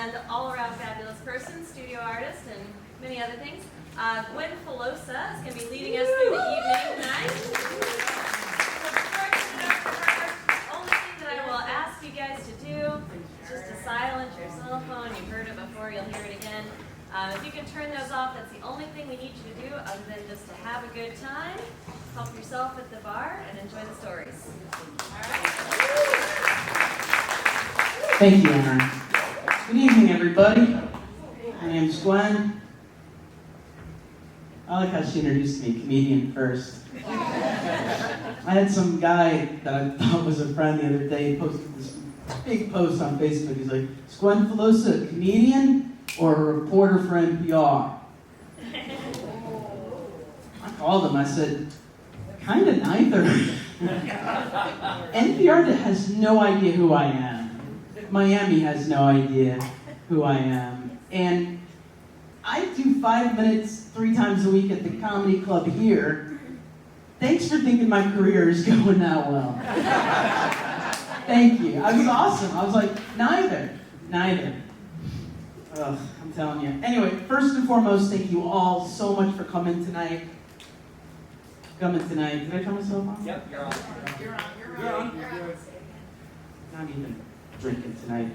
and all-around fabulous person, studio artist, and many other things. Gwen Filosa is going to be leading us through the evening tonight. Only thing that I will ask you guys to do is just to silence your cell phone. You've heard it before, you'll hear it again. If you can turn those off, that's the only thing we need you to do other than just to have a good time, help yourself at the bar, and enjoy the stories. All right? Thank you, Erin. Good evening, everybody. My name's Gwen. I like how she introduced me, comedian first. I had some guy that I thought was a friend the other day posted this big post on Facebook. He's like, is Gwen Filosa a comedian or a reporter for NPR? I called him, I said, kind of neither. NPR has no idea who I am. Miami has no idea who I am. And I do 5 minutes 3 times a week at the comedy club here. Thanks for thinking my career is going that well. Thank you. I was awesome. I was like, neither. Ugh, I'm telling you. Anyway, first and foremost, thank you all so much for coming tonight. Did I turn myself on? Yep, you're on. You're on. Not even drinking tonight.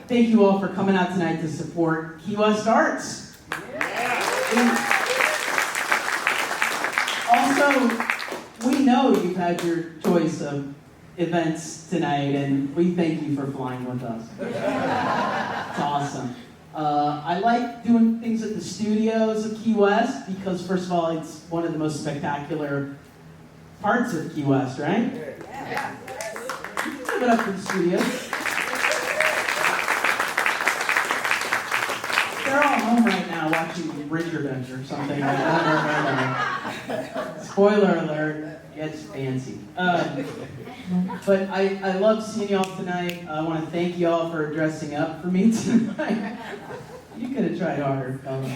Thank you all for coming out tonight to support Key West Arts. Yeah. Also, we know you've had your choice of events tonight, and we thank you for flying with us. It's awesome. I like doing things at the studios of Key West because, first of all, it's one of the most spectacular parts of Key West, right? Yeah. Give it up for the studios. They're all home right now watching Bridgerton or something. Spoiler alert, it's fancy. But I love seeing y'all tonight. I want to thank y'all for dressing up for me tonight. You could have tried harder, fellas.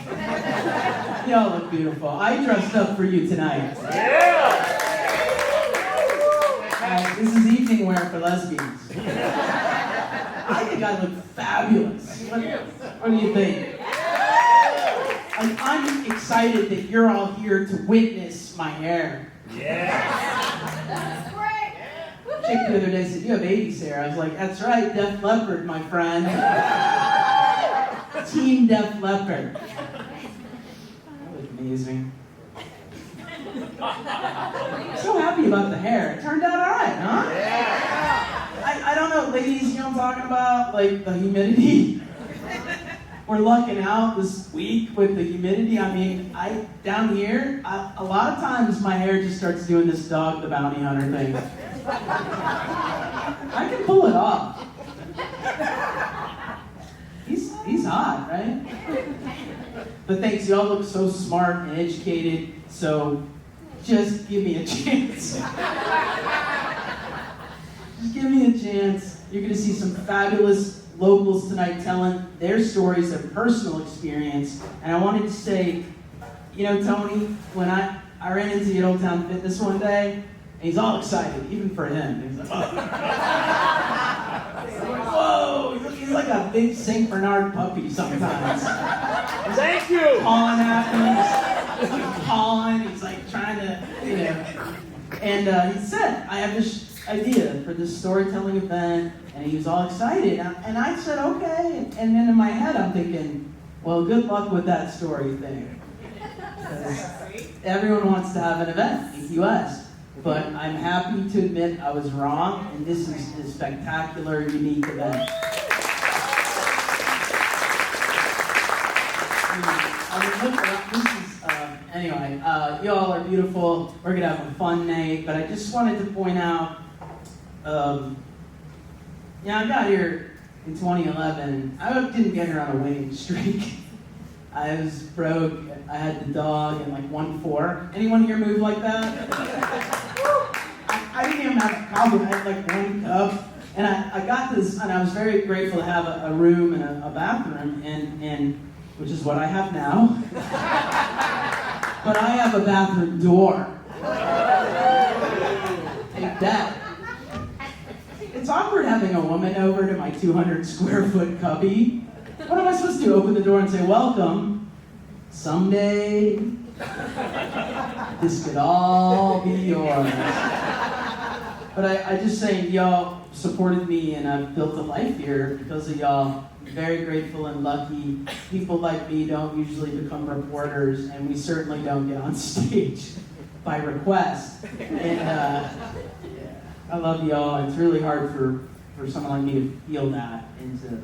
Y'all look beautiful. I dressed up for you tonight. Yeah! This is evening wear for lesbians. I think I look fabulous. What do you think? I'm excited that you're all here to witness my hair. Yeah! Chick the other day said, you have 80s hair. I was like, that's right, Def Leppard, my friend. Team Def Leppard. That was amazing. I'm so happy about the hair. It turned out all right, huh? Yeah! I don't know, ladies, you know what I'm talking about? Like the humidity. We're lucking out this week with the humidity. I mean, down here, a lot of times my hair just starts doing this Dog the Bounty Hunter thing. I can pull it off. He's hot, right? But thanks, y'all look so smart and educated, so just give me a chance. Just give me a chance. You're gonna see some fabulous locals tonight telling their stories of personal experience. And I wanted to say, you know, Tony, when I ran into the Old Town Fitness one day, and he's all excited, even for him. He's like, whoa, he's like a big St. Bernard puppy sometimes. Thank you! Pawing at me, he's like pawing, he's like trying to, you know. And he said, I have this idea for this storytelling event, and he was all excited. And I said, okay. And then in my head, I'm thinking, well, good luck with that story thing. Because everyone wants to have an event in Key West. But I'm happy to admit I was wrong, and this is a spectacular, unique event. Anyway, you all are beautiful. We're going to have a fun night, but I just wanted to point out, I got here in 2011. I didn't get here on a winning streak. I was broke. I had the dog and like 1-4. Anyone here move like that? I didn't even have a cowboy. I had like 1 cup. And I got this, and I was very grateful to have a room and a bathroom, and which is what I have now. But I have a bathroom door. Take that. it's awkward having a woman over to my 200 square foot cubby. What am I supposed to do? Open the door and say, welcome. Someday, this could all be yours. But I just say, y'all supported me and I've built a life here because of y'all. I'm very grateful and lucky. People like me don't usually become reporters, and we certainly don't get on stage by request. And I love y'all. It's really hard for someone like me to feel that and to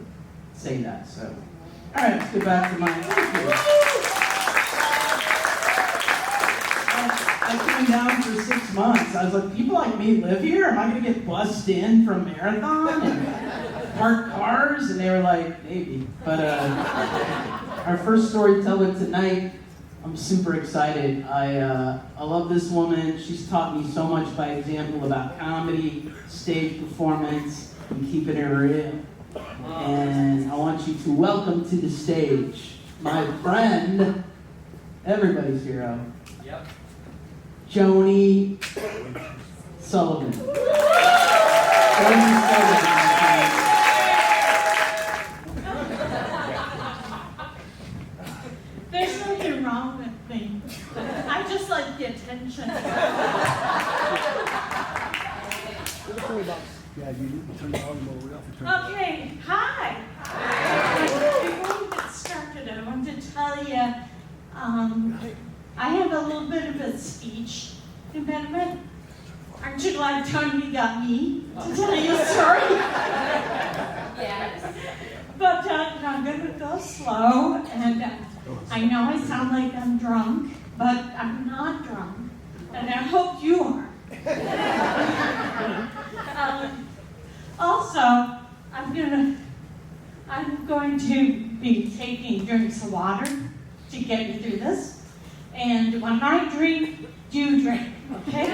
say that. So, all right, let's get back to my I came down for 6 months. I was like, people like me live here? Am I going to get bussed in from Marathon and park cars? And they were like, maybe. But our first storyteller tonight, I'm super excited. I love this woman. She's taught me so much by example about comedy, stage performance, and keeping it real. And I want you to welcome to the stage my friend, everybody's hero, Joanie Sullivan. Joanie Sullivan. There's nothing wrong with me. I just like the attention. Yeah, you need to turn the volume over off. Okay, hi. Before we get started, I want to tell you, I have a little bit of a speech impediment. Aren't you glad Tony got me to tell you a story? Yes. But I'm going to go slow, and I know I sound like I'm drunk, but I'm not drunk, and I hope you are. Also, I'm going to be taking drinks of water to get you through this. And when I drink, you drink, okay?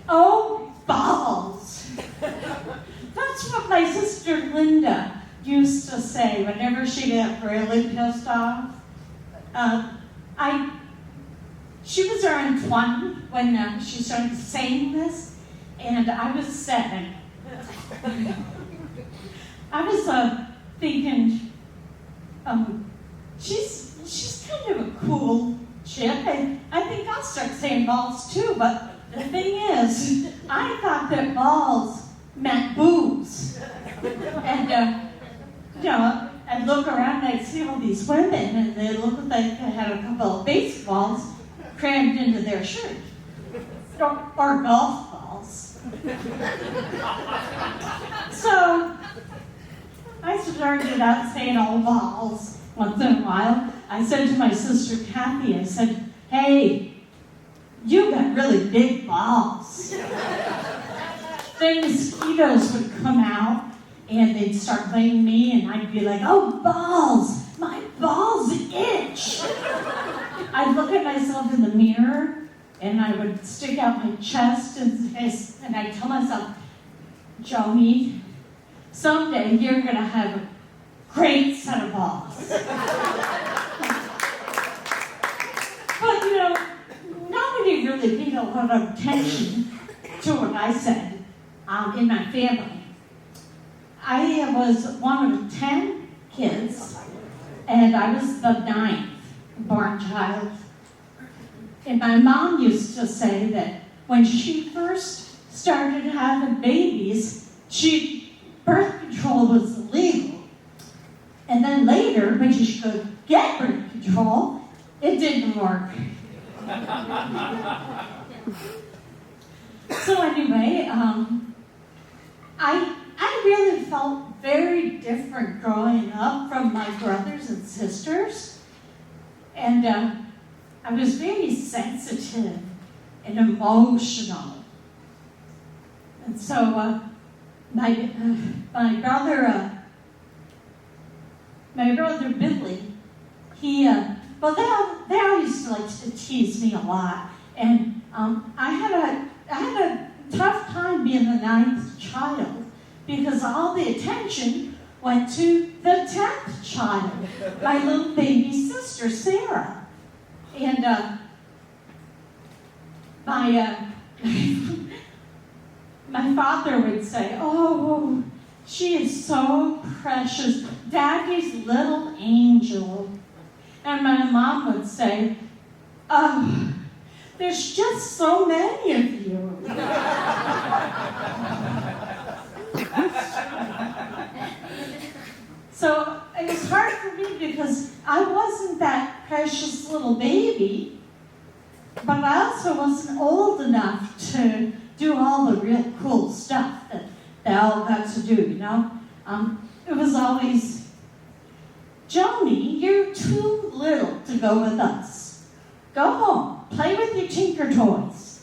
Oh, balls. That's what my sister Linda used to say whenever she got really pissed off. She was around 20 when she started saying this, and I was 7. I was thinking, she's kind of a cool chick. I think I'll start saying balls too, but the thing is, I thought that balls meant boobs. And, I'd look around and I'd see all these women, and they looked like they had a couple of baseballs crammed into their shirt, or golf balls. So I started out saying all balls once in a while. I said to my sister Kathy, I said, hey, you got really big balls. Then mosquitoes would come out and they'd start biting me, and I'd be like, oh, balls, my balls itch. I'd look at myself in the mirror, and I would stick out my chest, and I'd tell myself, Joanie, someday you're going to have a great set of balls. But, nobody really paid a lot of attention to what I said in my family. I was one of 10 kids, and I was the 9th born child. And my mom used to say that when she first started having babies, birth control was illegal. And then later, when she could get birth control, it didn't work. So anyway, I really felt very different growing up from my brothers and sisters. And I was very sensitive and emotional. And so my brother Billy, they all used to like to tease me a lot. And I had a tough time being the 9th child, because all the attention went to the 10th child, my little baby sister, Sarah. And my father would say, "Oh, she is so precious, Daddy's little angel." And my mom would say, "Oh, there's just so many of you." So it was hard for me because I wasn't that precious little baby, but I also wasn't old enough to do all the real cool stuff that they all got to do, you know? It was always, "Joanie, you're too little to go with us. Go home, play with your tinker toys.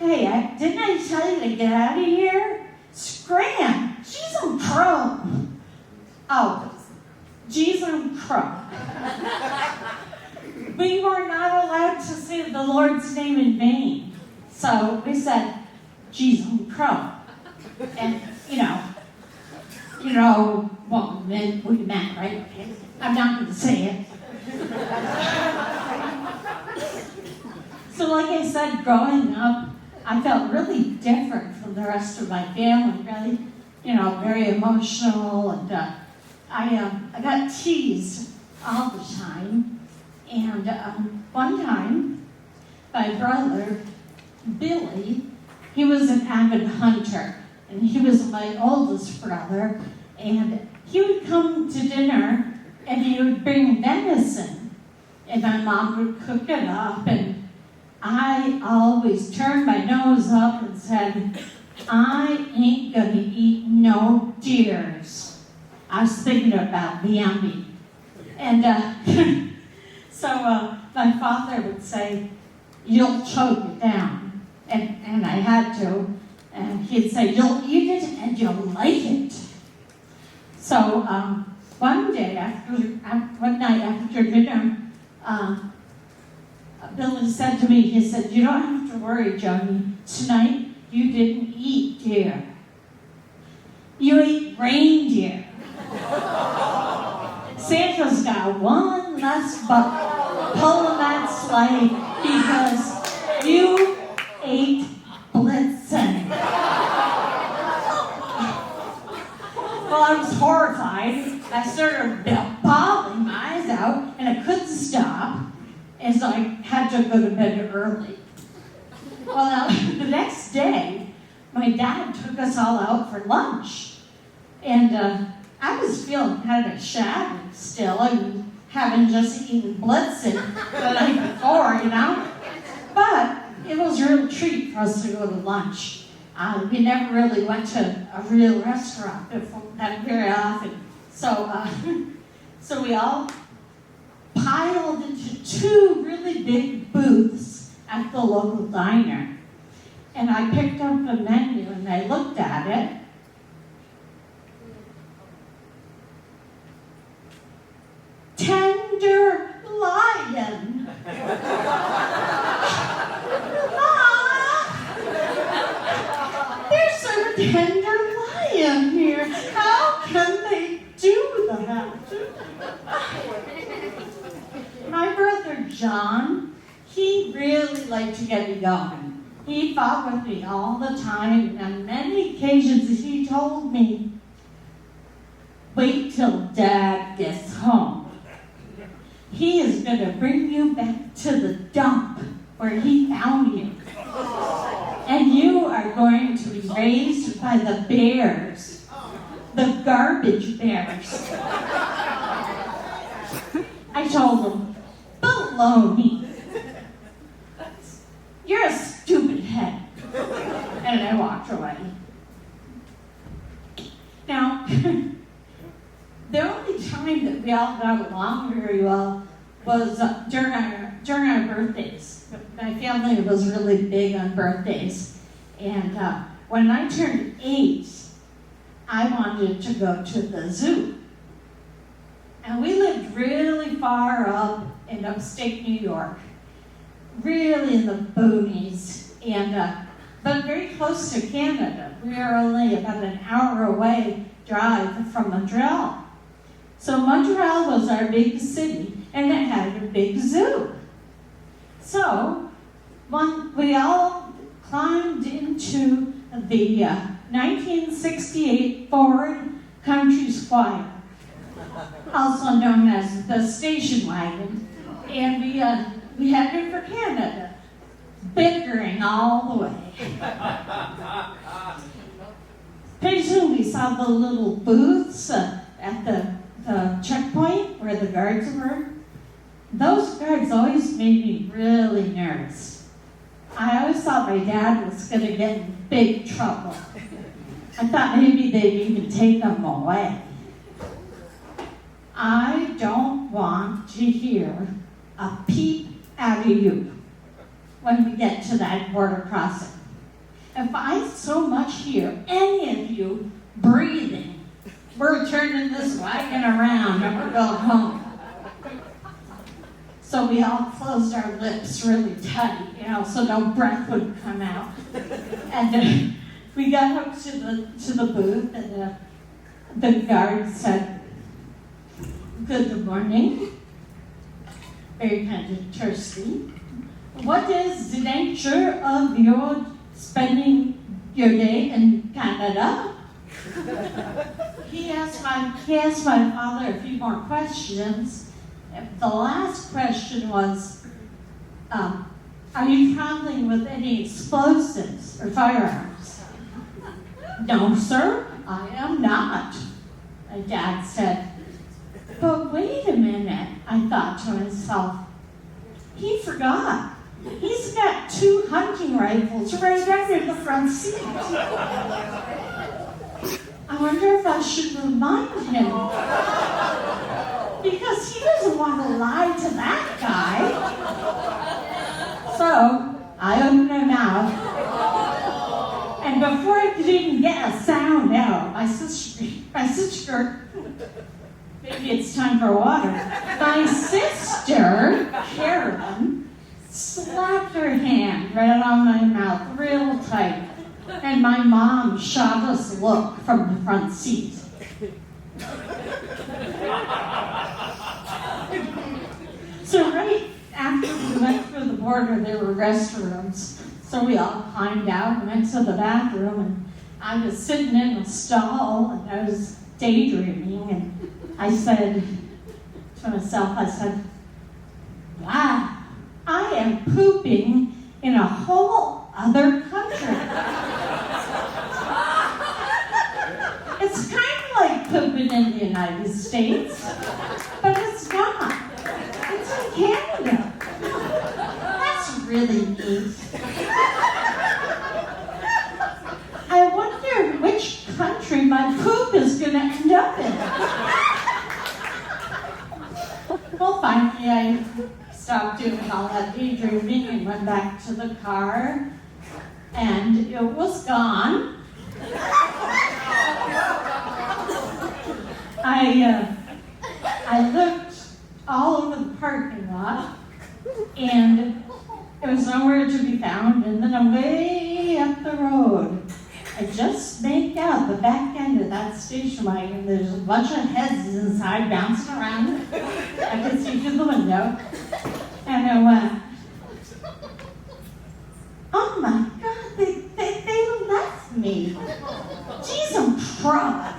Hey, didn't I tell you to get out of here? Scram, she's on crow." Oh, geez, I'm crow. We were not allowed to say the Lord's name in vain. So we said, "Geez, I'm crow." And, you know what we meant, right? I'm not going to say it. So like I said, growing up, I felt really different from the rest of my family, really, very emotional, and I got teased all the time. And one time, my brother, Billy, he was an avid hunter, and he was my oldest brother, and he would come to dinner, and he would bring venison, and my mom would cook it up, and I always turned my nose up and said, "I ain't gonna eat no deers." I was thinking about the yummy. And so my father would say, "You'll choke it down." And I had to. And he'd say, "You'll eat it and you'll like it." So one night after dinner, Billy said to me, he said, "You don't have to worry, Joanie. Tonight you didn't eat deer. You ate reindeer. Santa's got one less buck pulling that sleigh because you ate Blitzen." Well, I was horrified. I started bawling my eyes out, and I couldn't stop, and so I had to go to bed early. Well, the next day, my dad took us all out for lunch, and I was feeling kind of shabby still, and having just eaten Blitzen the night before, But it was a real treat for us to go to lunch. We never really went to a real restaurant that very often. So we all piled into two really big booths at the local diner. And I picked up the menu and I looked at it. Tender lion. There's a tender lion here. How can they do that? My brother John, he really liked to get me going. He fought with me all the time, and on many occasions he told me, "Wait till Dad gets home. He is going to bring you back to the dump where he found you. And you are going to be raised by the bears, the garbage bears." I told him, "Baloney. You're a stupid head." And I walked away. Now, the only time that we all got along very well was during our birthdays. My family was really big on birthdays. And when I turned 8, I wanted to go to the zoo. And we lived really far up in upstate New York, really in the boonies, but very close to Canada. We were only about an hour away drive from Montreal. So Montreal was our big city, and it had a big zoo. So we all climbed into the 1968 Ford Country Squire, also known as the station wagon, and we headed for Canada, bickering all the way. Pretty soon we saw the little booths at the checkpoint where the guards were. Those guards always made me really nervous. I always thought my dad was going to get in big trouble. I thought maybe they'd even take him away. I don't want to hear a peep out of you when we get to that border crossing. If I so much hear any of you breathing, we're turning this wagon around and we're going home. So we all closed our lips really tight, so no breath would come out. And we got up to the booth, and the guard said, "Good morning, very kind of thirsty. What is the nature of your spending your day in Canada?" He asked my father a few more questions. The last question was, are you traveling with any explosives or firearms? "No, sir, I am not," my dad said. But wait a minute, I thought to myself. He forgot. He's got 2 hunting rifles right under the front seat. I wonder if I should remind him. Because he doesn't want to lie to that guy. So I opened my mouth, and before I could even get a sound out, my sister, maybe it's time for water. My sister, Erin, slapped her hand right on my mouth real tight, and my mom shot us a look from the front seat. So right after we went through the border, there were restrooms. So we all climbed out and went to the bathroom, and I was sitting in the stall, and I was daydreaming, and I said to myself, "Wow, I am pooping in a whole other country." It's kind of like pooping in the United States, but it's not. It's in Canada. That's really neat. I wonder which country my poop is going to end up in. Well, finally, I stopped doing all that daydreaming and went back to the car, and it was gone. I looked all over the parking lot, and it was nowhere to be found. And then way up the road, I just make out the back end of that station wagon. There's a bunch of heads inside bouncing around. I could see through the window. And I went, "Oh my God, they left me. Geez, I'm proud."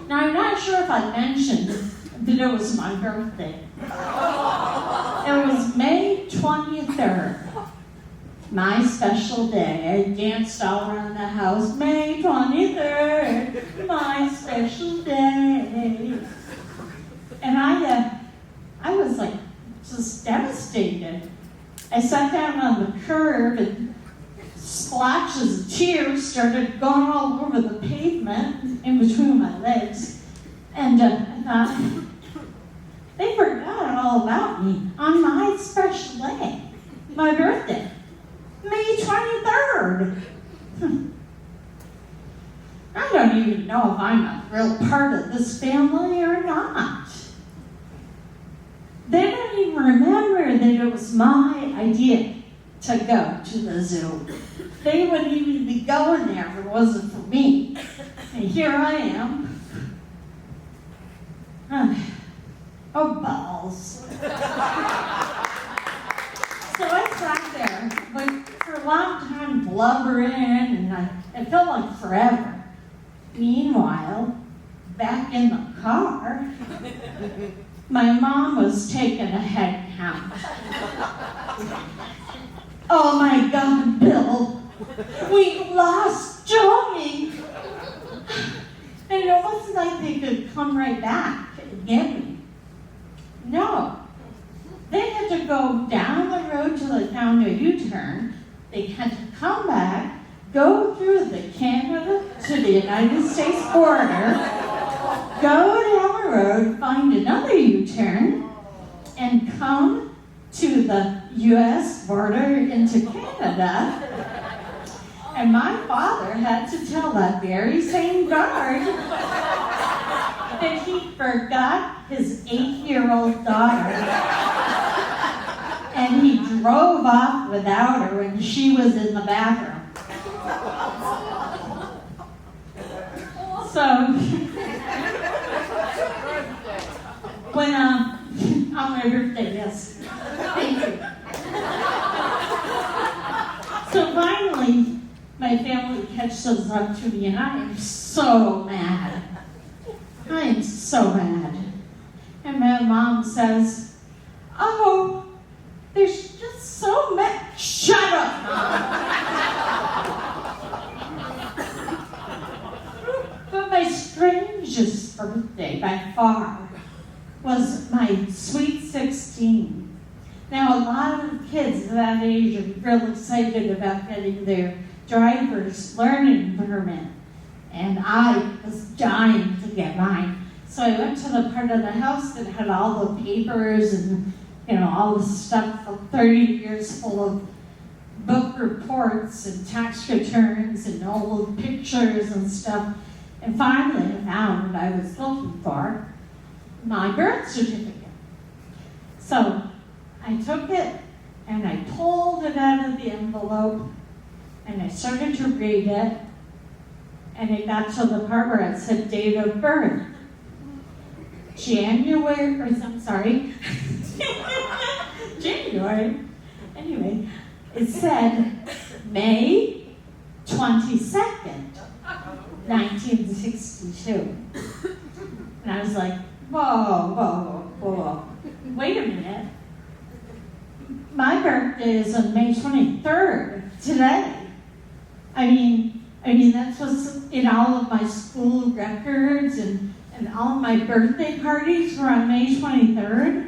Now, I'm not sure if I mentioned that it was my birthday. It was May 23rd. My special day. I danced all around the house. May 23rd, my special day. And I was like just devastated. I sat down on the curb, and splashes of tears started going all over the pavement in between my legs. And I thought, they forgot all about me on my special day, my birthday. May 23rd. I don't even know if I'm a real part of this family or not. They don't even remember that it was my idea to go to the zoo. They wouldn't even be going there if it wasn't for me. And here I am. Oh, balls. long time blubbering, and it felt like forever. Meanwhile, back in the car, my mom was taking a head count. Oh my God, Bill, we lost Joanie. And it wasn't like they could come right back and get me. No. They had to go down the road to the town of U-turn. They had to come back, go through the Canada to the United States border, go down the road, find another U-turn, and come to the U.S. border into Canada. And my father had to tell that very same guard that he forgot his 8-year-old daughter. And he drove off without her when she was in the bathroom. So, when, on my birthday, yes. Thank you. So finally, my family catches up to me, and I am so mad. I am so mad. And my mom says, oh, there's just so much. Shut up, Mom. But my strangest birthday by far was my sweet 16. Now, a lot of kids at that age are real excited about getting their driver's learning permit. And I was dying to get mine. So I went to the part of the house that had all the papers and, all the stuff for 30 years full of book reports and tax returns and all the pictures and stuff. And finally I found what I was looking for, my birth certificate. So I took it and I pulled it out of the envelope and I started to read it, and it got to the part where it said date of birth. January. Anyway, it said May 22nd, 1962. And I was like, whoa. Wait a minute. My birthday is on May 23rd, today. I mean, that's what's in all of my school records, and all of my birthday parties were on May 23rd.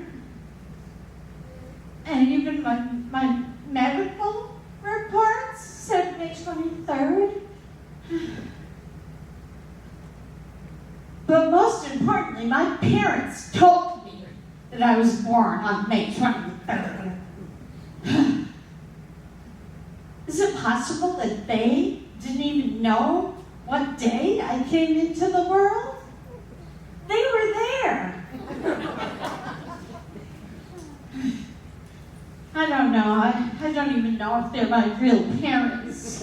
And even my medical reports said May 23rd. But most importantly, my parents told me that I was born on May 23rd. Is it possible that they didn't even know what day I came into the world? They were there. I don't know. I don't even know if they're my real parents.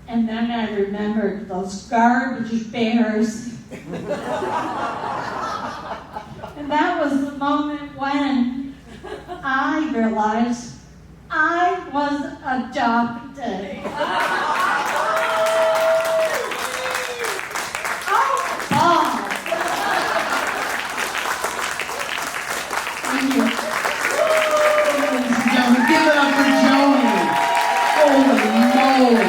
And then I remembered those garbage bears. And that was the moment when I realized I was adopted. Oh, Bob. Thank you. Ladies and gentlemen, give it up for Joanie. Holy moly.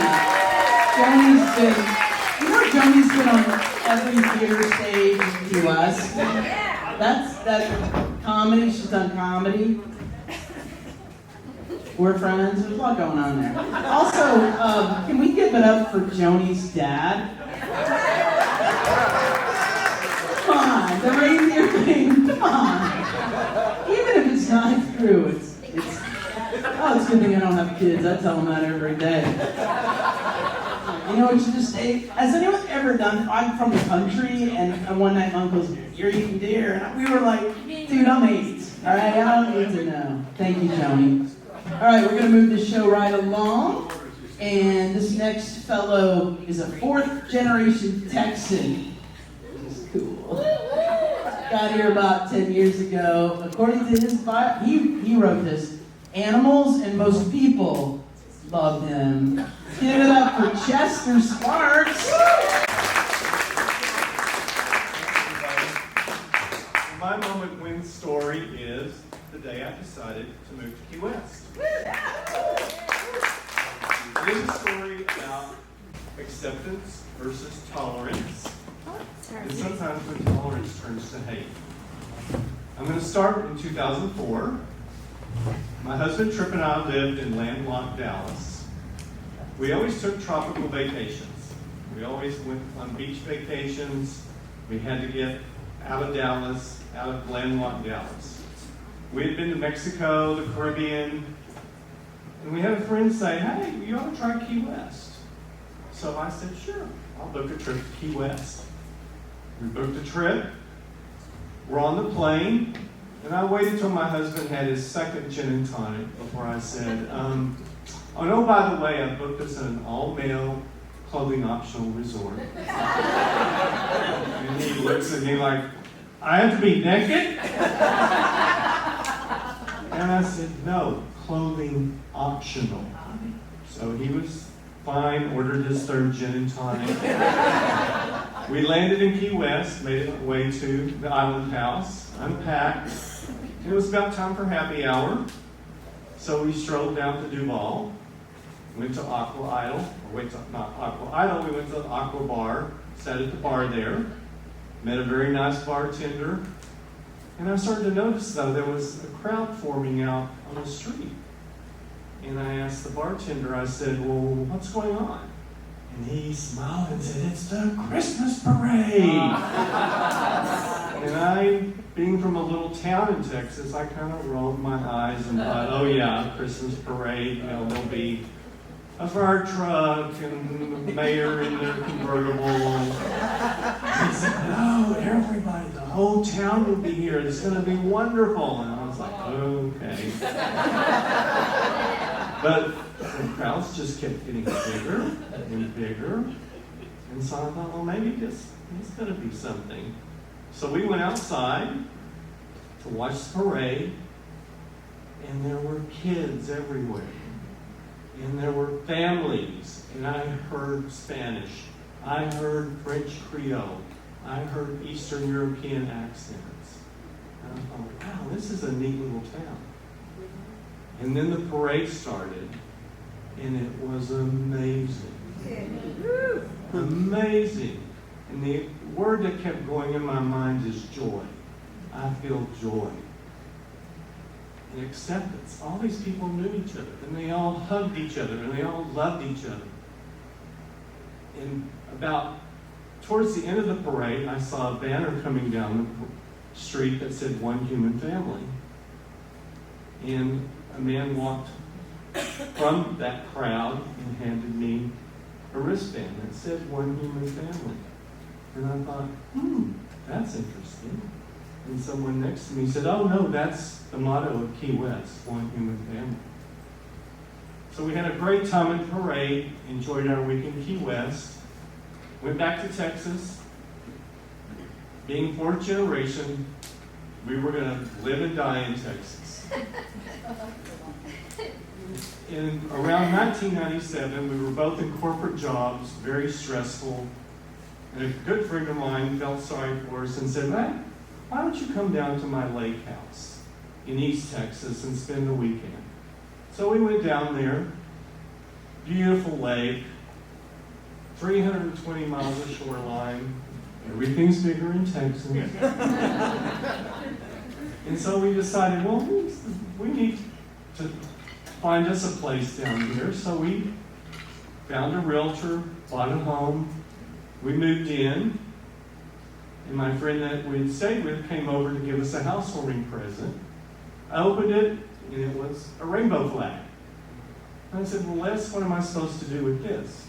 Joanie's been on every theater stage in the U.S. That's comedy. She's done comedy. We're friends. There's a lot going on there. Also, can we give it up for Joanie's dad? Come on, the reindeer thing. Come on. Even if it's not true, it's a good thing I don't have kids. I tell them that every day. You know what you just say? Has anyone ever done? I'm from the country, and one night my uncle's, you're eating deer, and we were like, dude, I'm 8. All right, I don't need to know. Thank you, Joanie. All right, we're going to move this show right along. And this next fellow is a 4th-generation Texan. This is cool. Got here about 10 years ago. According to his bio, he wrote this. animals and most people love him. Give it up for Chester Sparks. My moment when story is the day I decided to move to Key West. It is a story about acceptance versus tolerance, and sometimes when tolerance turns to hate. I'm going to start in 2004. My husband Tripp and I lived in landlocked Dallas. We always took tropical vacations. We always went on beach vacations. We had to get out of Dallas, out of landlocked Dallas. We had been to Mexico, the Caribbean, and we had a friend say, hey, you ought to try Key West. So I said, sure, I'll book a trip to Key West. We booked a trip. We're on the plane, and I waited till my husband had his second gin and tonic before I said, oh no, by the way, I booked us an all-male clothing optional resort. And he looks at me like, I have to be naked? And I said, no, clothing optional. So he was fine, ordered his third gin and tonic. We landed in Key West, made our way to the island house, unpacked. It was about time for happy hour. So we strolled down to Duval, went to Aqua Idol, we went to the Aqua Bar, sat at the bar there, met a very nice bartender, and I started to notice, though, there was a crowd forming out on the street. And I asked the bartender, I said, well, what's going on? And he smiled and said, it's the Christmas parade. And I, being from a little town in Texas, I kind of rolled my eyes and thought, oh yeah, Christmas parade, there'll be a fire truck and the mayor in their convertible. He said, no, everybody, the whole town will be here. It's going to be wonderful. And I was like, okay. But the crowds just kept getting bigger and bigger. And so I thought, well, maybe it's going to be something. So we went outside to watch the parade, and there were kids everywhere. And there were families, and I heard Spanish. I heard French Creole. I heard Eastern European accents. And I thought, wow, this is a neat little town. And then the parade started, and it was amazing. Amazing. And the word that kept going in my mind is joy. I feel joy. And acceptance. All these people knew each other, and they all hugged each other, and they all loved each other. And towards the end of the parade, I saw a banner coming down the street that said "One Human Family." And a man walked from that crowd and handed me a wristband that said "One Human Family." And I thought, that's interesting. And someone next to me said, oh no, that's the motto of Key West, One Human Family. So we had a great time at the parade, enjoyed our week in Key West, went back to Texas. Being fourth generation, we were going to live and die in Texas. In around 1997, we were both in corporate jobs, very stressful, and a good friend of mine felt sorry for us and said, hey, why don't you come down to my lake house in East Texas and spend the weekend? So we went down there, beautiful lake, 320 miles of shoreline, everything's bigger in Texas. And so we decided, well, we need to find us a place down here. So we found a realtor, bought a home, we moved in. And my friend that we'd stayed with came over to give us a housewarming present. I opened it, and it was a rainbow flag. And I said, well, Les, what am I supposed to do with this?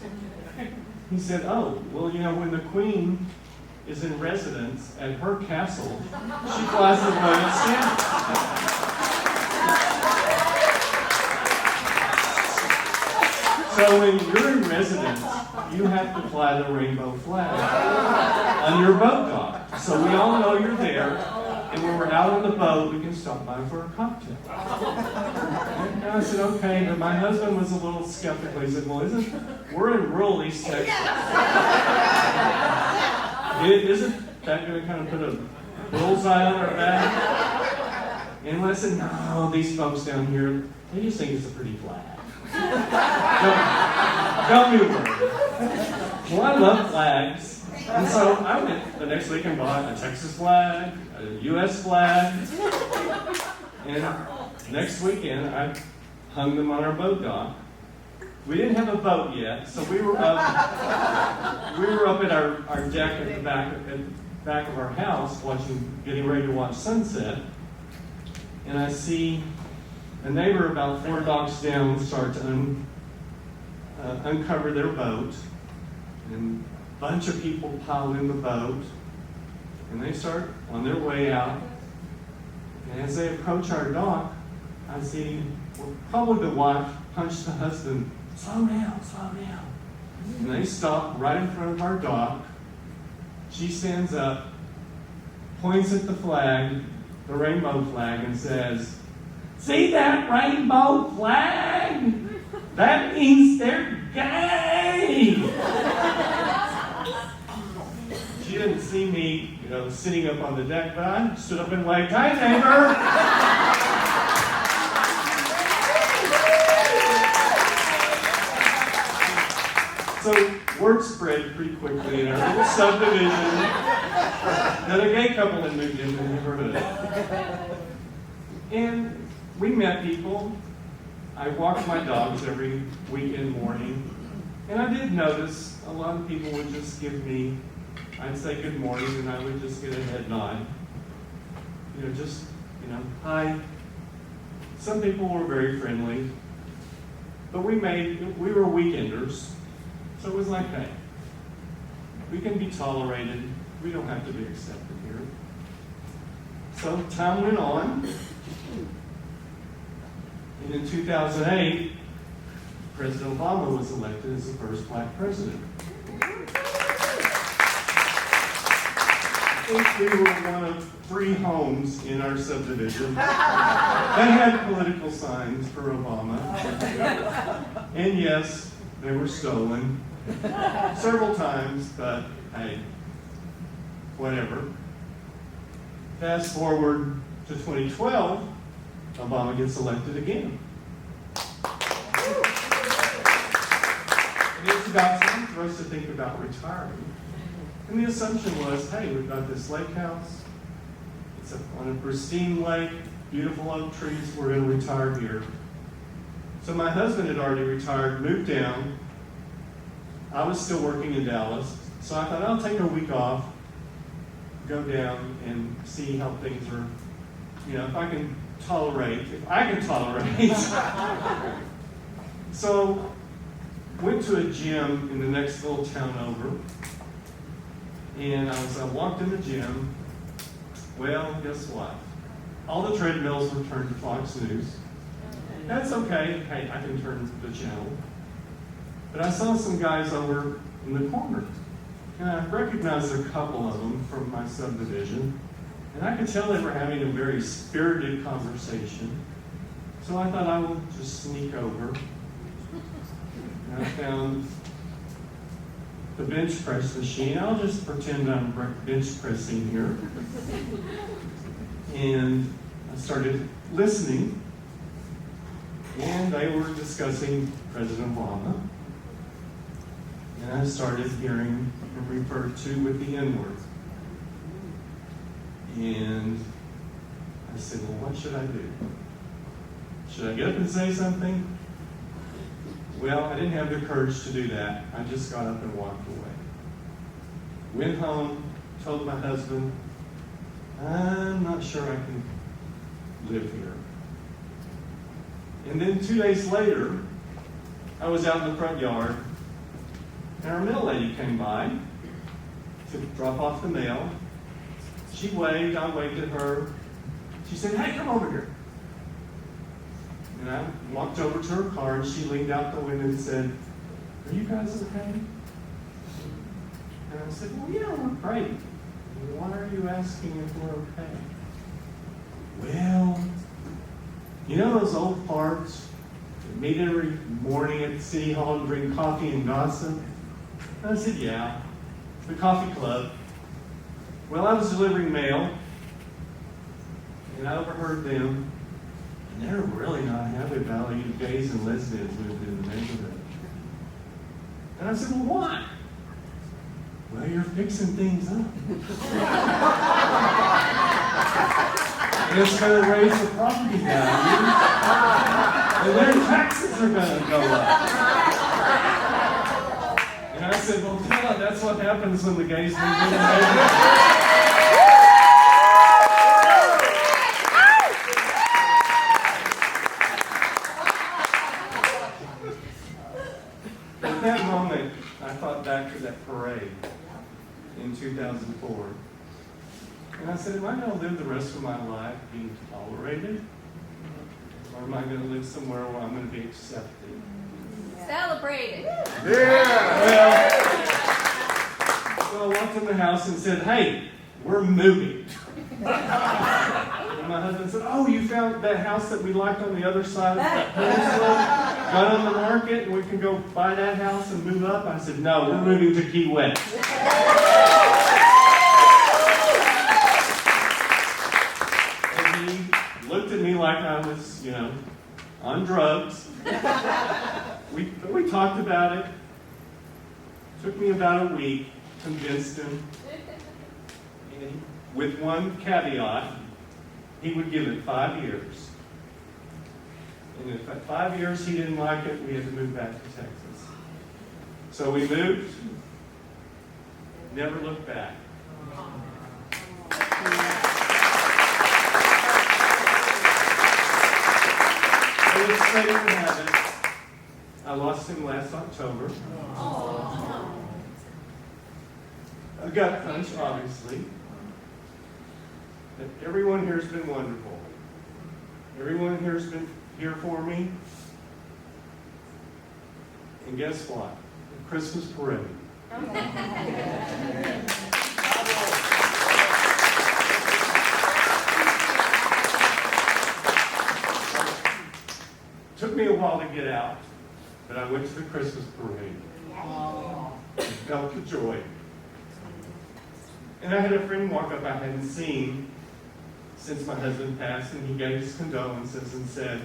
He said, oh, well, when the Queen is in residence at her castle, she flies the royal standard. So when you're in residence, you have to fly the rainbow flag on your boat dock. So we all know you're there, and when we're out on the boat, we can stop by for a cocktail. And I said, okay, but my husband was a little skeptical. He said, well, we're in rural East Texas. Isn't that going to kind of put a bullseye on our back? And I said, no, these folks down here, they just think it's a pretty flag. Don't be worried. Well, I love flags. And so I went the next week and bought a Texas flag, a U.S. flag. And next weekend, I hung them on our boat dock. We didn't have a boat yet, so we were up at our deck at the back of our house, getting ready to watch sunset. And I see a neighbor about 4 docks down start to uncover their boat, and a bunch of people pile in the boat, and they start on their way out. And as they approach our dock, I see probably the wife punch the husband, slow down, slow down. And they stop right in front of our dock. She stands up, points at the flag, the rainbow flag, and says, see that rainbow flag? That means they're gay. She didn't see me, sitting up on the deck, but I stood up and waved, hi, neighbor. So word spread pretty quickly in our little subdivision that a gay couple had moved into the neighborhood. And we met people. I walked my dogs every weekend morning. And I did notice a lot of people would just give me, I'd say good morning, and I would just get a head nod. Hi. Some people were very friendly. But we were weekenders. So it was like, hey, we can be tolerated. We don't have to be accepted here. So time went on. And in 2008, President Obama was elected as the first black president. I think we were one of 3 homes in our subdivision that had political signs for Obama. And yes, they were stolen several times, but hey, whatever. Fast forward to 2012, Obama gets elected again. And it's about time for us to think about retiring. And the assumption was, hey, we've got this lake house. It's on a pristine lake, beautiful oak trees. We're going to retire here. So my husband had already retired, moved down. I was still working in Dallas. So I thought, I'll take a week off, go down and see how things are, if I can tolerate. So went to a gym in the next little town over. And I walked in the gym. Well, guess what? All the treadmills were turned to Fox News. That's okay. Hey, I can turn the channel. But I saw some guys over in the corner. And I recognized a couple of them from my subdivision. And I could tell they were having a very spirited conversation. So I thought I will just sneak over. And I found the bench press machine. I'll just pretend I'm bench pressing here. And I started listening. And they were discussing President Obama. And I started hearing him referred to with the N-word. And I said, well, what should I do? Should I get up and say something? Well, I didn't have the courage to do that. I just got up and walked away. Went home, told my husband, I'm not sure I can live here. And then 2 days later, I was out in the front yard, and our mail lady came by to drop off the mail. She waved, I waved at her. She said, hey, come over here. And I walked over to her car, and she leaned out the window and said, are you guys okay? And I said, well, yeah, we're great. Why are you asking if we're okay? Well, you know those old parts meet every morning at City Hall and drink coffee and gossip? I said, yeah, the coffee club. Well, I was delivering mail, and I overheard them, and they're really not happy about all you gays and lesbians moving in the neighborhood. And I said, well, why? Well, you're fixing things up. And it's going to raise the property value, and their taxes are going to go up. And I said, well, yeah, that's what happens when the gays move in the neighborhood. At that moment, I thought back to that parade in 2004. And I said, am I going to live the rest of my life being tolerated? Or am I going to live somewhere where I'm going to be accepted? Celebrated. Yeah! Well, I walked in the house and said, hey, we're moving. And my husband said, oh, you found that house that we liked on the other side of that peninsula? Got on the market and we can go buy that house and move up? I said, no, we're moving to Key West. And he looked at me like I was, on drugs. We talked about it. Took me about a week, convinced him. And with one caveat, he would give it 5 years. And if at 5 years he didn't like it, we had to move back to Texas. So we moved, never looked back. I was straight in heaven. I lost him last October. A gut punch, obviously. But everyone here has been wonderful. Everyone here has been here for me. And guess what? The Christmas parade. Took me a while to get out, but I went to the Christmas parade. And felt the joy. And I had a friend walk up I hadn't seen since my husband passed, and he gave his condolences and said,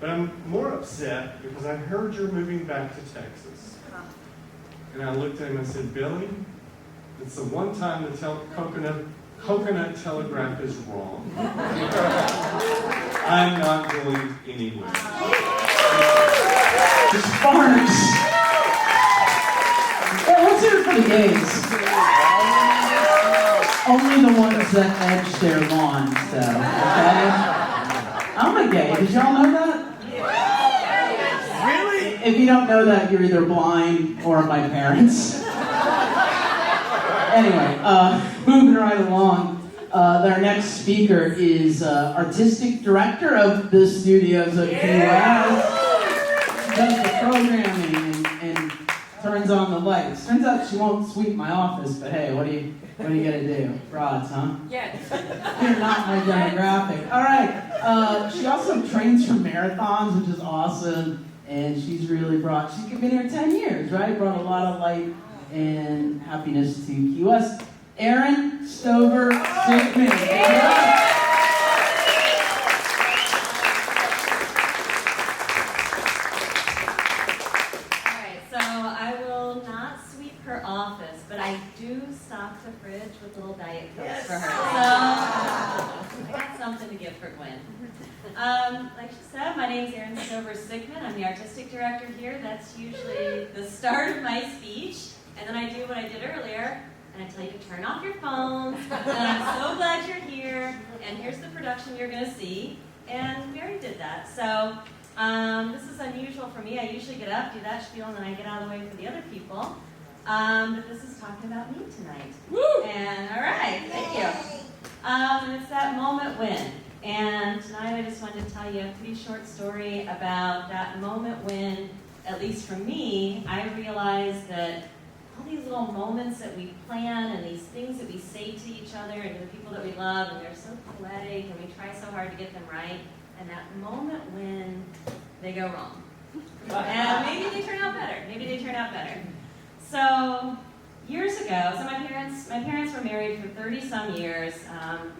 but I'm more upset because I heard you're moving back to Texas. And I looked at him and said, Billy, it's the one time the coconut telegraph is wrong. I'm not going anywhere. Just farts. Yeah, let's hear it for the gays. Only the ones that edge their lawns, though. Okay? I'm a gay. Did y'all know that? Really? If you don't know that, you're either blind or my parents. Anyway, moving right along. Our next speaker is artistic director of the studios of Key West. Does the programming and turns on the lights. Turns out she won't sweep my office, but hey, what are you gonna do? Frauds, huh? Yes. You're not my demographic. All right. She also trains for marathons, which is awesome. And she's really she's been here 10 years, right? Brought a lot of light and happiness to Key West. Erin, Stover-Stickmen. But I do stock the fridge with little Diet Cokes for her. So I got something to give for Gwen. Like she said, my name's Erin Stover-Stickmen. I'm the artistic director here. That's usually the start of my speech. And then I do what I did earlier, and I tell you to turn off your phones. And I'm so glad you're here. And here's the production you're going to see. And Mary did that. So this is unusual for me. I usually get up, do that spiel, and then I get out of the way for the other people. But this is talking about me tonight. Woo! And all right, thank you. And it's that moment when. And tonight I just wanted to tell you a pretty short story about that moment when, at least for me, I realized that all these little moments that we plan and these things that we say to each other and to the people that we love, and they're so poetic and we try so hard to get them right, and that moment when they go wrong. And maybe they turn out better. So years ago, so my parents were married for 30-some years,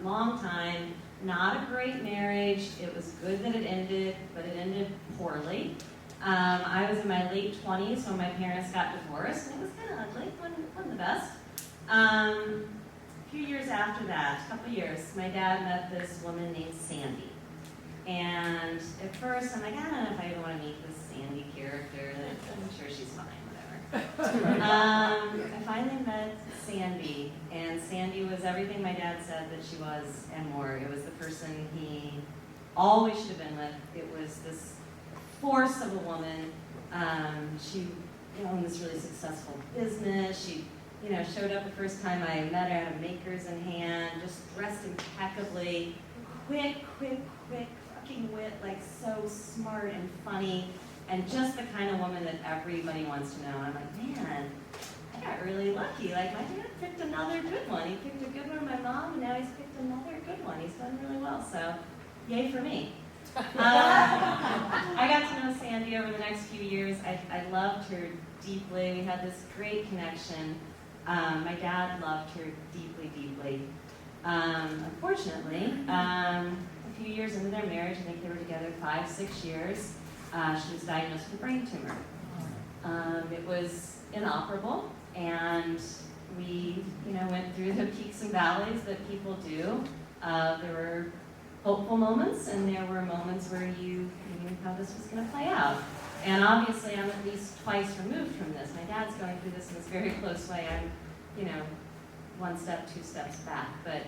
long time, not a great marriage. It was good that it ended, but it ended poorly. I was in my late 20s when my parents got divorced, and it was kind of ugly, wasn't the best. A few years after that, a couple years, my dad met this woman named Sandy. And at first, I'm like, I don't know if I even want to meet this Sandy character. I'm sure she's fine, whatever. I finally met Sandy, and Sandy was everything my dad said that she was and more. It was the person he always should have been with. It was this force of a woman. She owned this really successful business. She showed up the first time I met her, had a maker's in hand, just dressed impeccably, quick fucking wit, like so smart and funny, and just the kind of woman that everybody wants to know. And I'm like, man, I got really lucky. Like, my dad picked another good one. He picked a good one with my mom, and now he's picked another good one. He's done really well, so yay for me. I got to know Sandy over the next few years. I loved her deeply. We had this great connection. My dad loved her deeply. Unfortunately, a few years into their marriage, I think they were together 5-6 years, she was diagnosed with a brain tumor. It was inoperable, and we went through the peaks and valleys that people do. There were hopeful moments, and there were moments where you knew how this was going to play out. And obviously, I'm at least twice removed from this. My dad's going through this in this very close way. I'm, 1 step, 2 steps back. But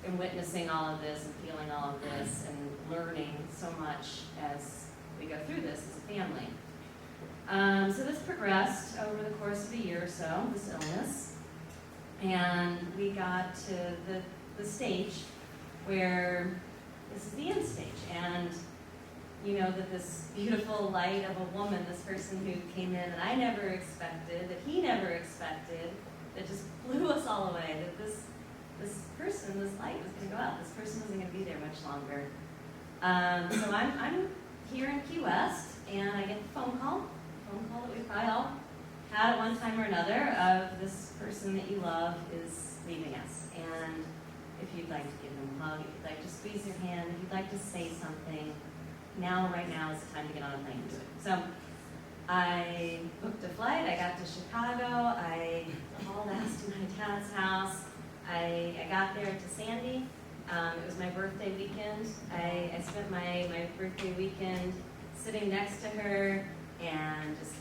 in witnessing all of this and feeling all of this and learning so much as we go through this as a family. So this progressed over the course of a year or so, this illness. And we got to the stage where this is the end stage. And that this beautiful light of a woman, this person who came in that I never expected, that he never expected, that just blew us all away, that this person, this light was going to go out. This person wasn't going to be there much longer. So I'm here in Key West, and I get the phone call that we probably all had at one time or another of this person that you love is leaving us. And if you'd like to give them a hug, if you'd like to squeeze their hand, if you'd like to say something, right now is the time to get on a plane and do it. So I booked a flight, I got to Chicago, I hauled ass to my dad's house, I got there to Sandy. It was my birthday weekend. I spent my birthday weekend sitting next to her and just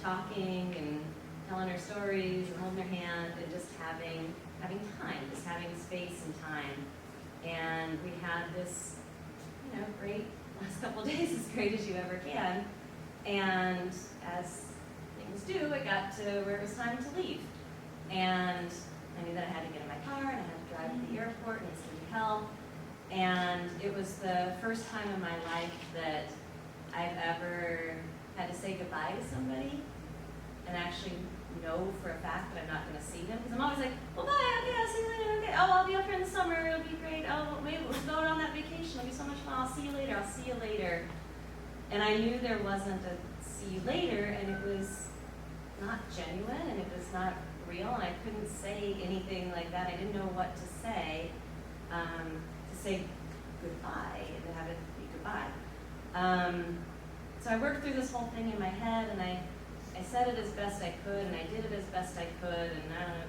talking and telling her stories and holding her hand and just having time, just having space and time. And we had this, great last couple of days, as great as you ever can. And as things do, it got to where it was time to leave. And I knew that I had to get in my car and I had to drive to the airport and it's going to be hell. And it was the first time in my life that I've ever had to say goodbye to somebody and actually know for a fact that I'm not going to see them. Because I'm always like, well, bye, okay, I'll see you later, okay. Oh, I'll be up here in the summer, it'll be great. Oh, maybe we'll go on that vacation, it'll be so much fun. I'll see you later. And I knew there wasn't a see you later, and it was not genuine, and it was not real, and I couldn't say anything like that. I didn't know what to say goodbye, and to have it be goodbye. So I worked through this whole thing in my head, and I said it as best I could, and I did it as best I could, and I don't know,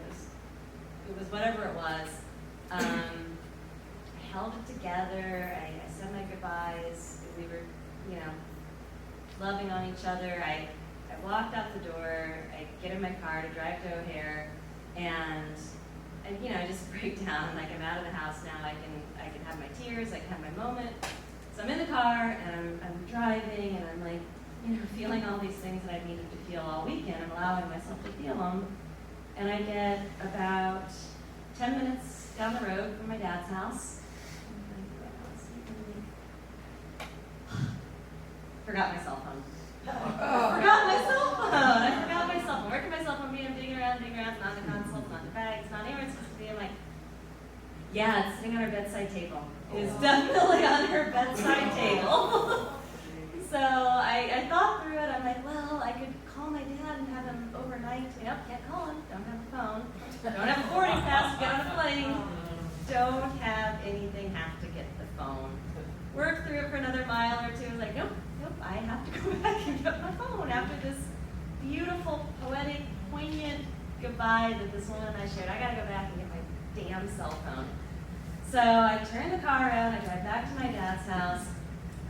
it was whatever it was. I held it together, I said my goodbyes, we were, loving on each other. I walked out the door, I get in my car to drive to O'Hare, and I just break down, like I'm out of the house now, I can have my tears, I can have my moment. So I'm in the car, and I'm driving, and I'm like, feeling all these things that I needed to feel all weekend. I'm allowing myself to feel them. And I get about 10 minutes down the road from my dad's house. Forgot my cell phone. I forgot my cell phone. Where can my cell phone be? I'm digging around. It's not in the console, it's not in the bag, it's not anywhere it's supposed to be. I'm like, yeah, it's sitting on her bedside table. It is definitely on her bedside table. So I thought through it. I'm goodbye that this woman and I shared. I gotta go back and get my damn cell phone. So I turn the car around, I drive back to my dad's house.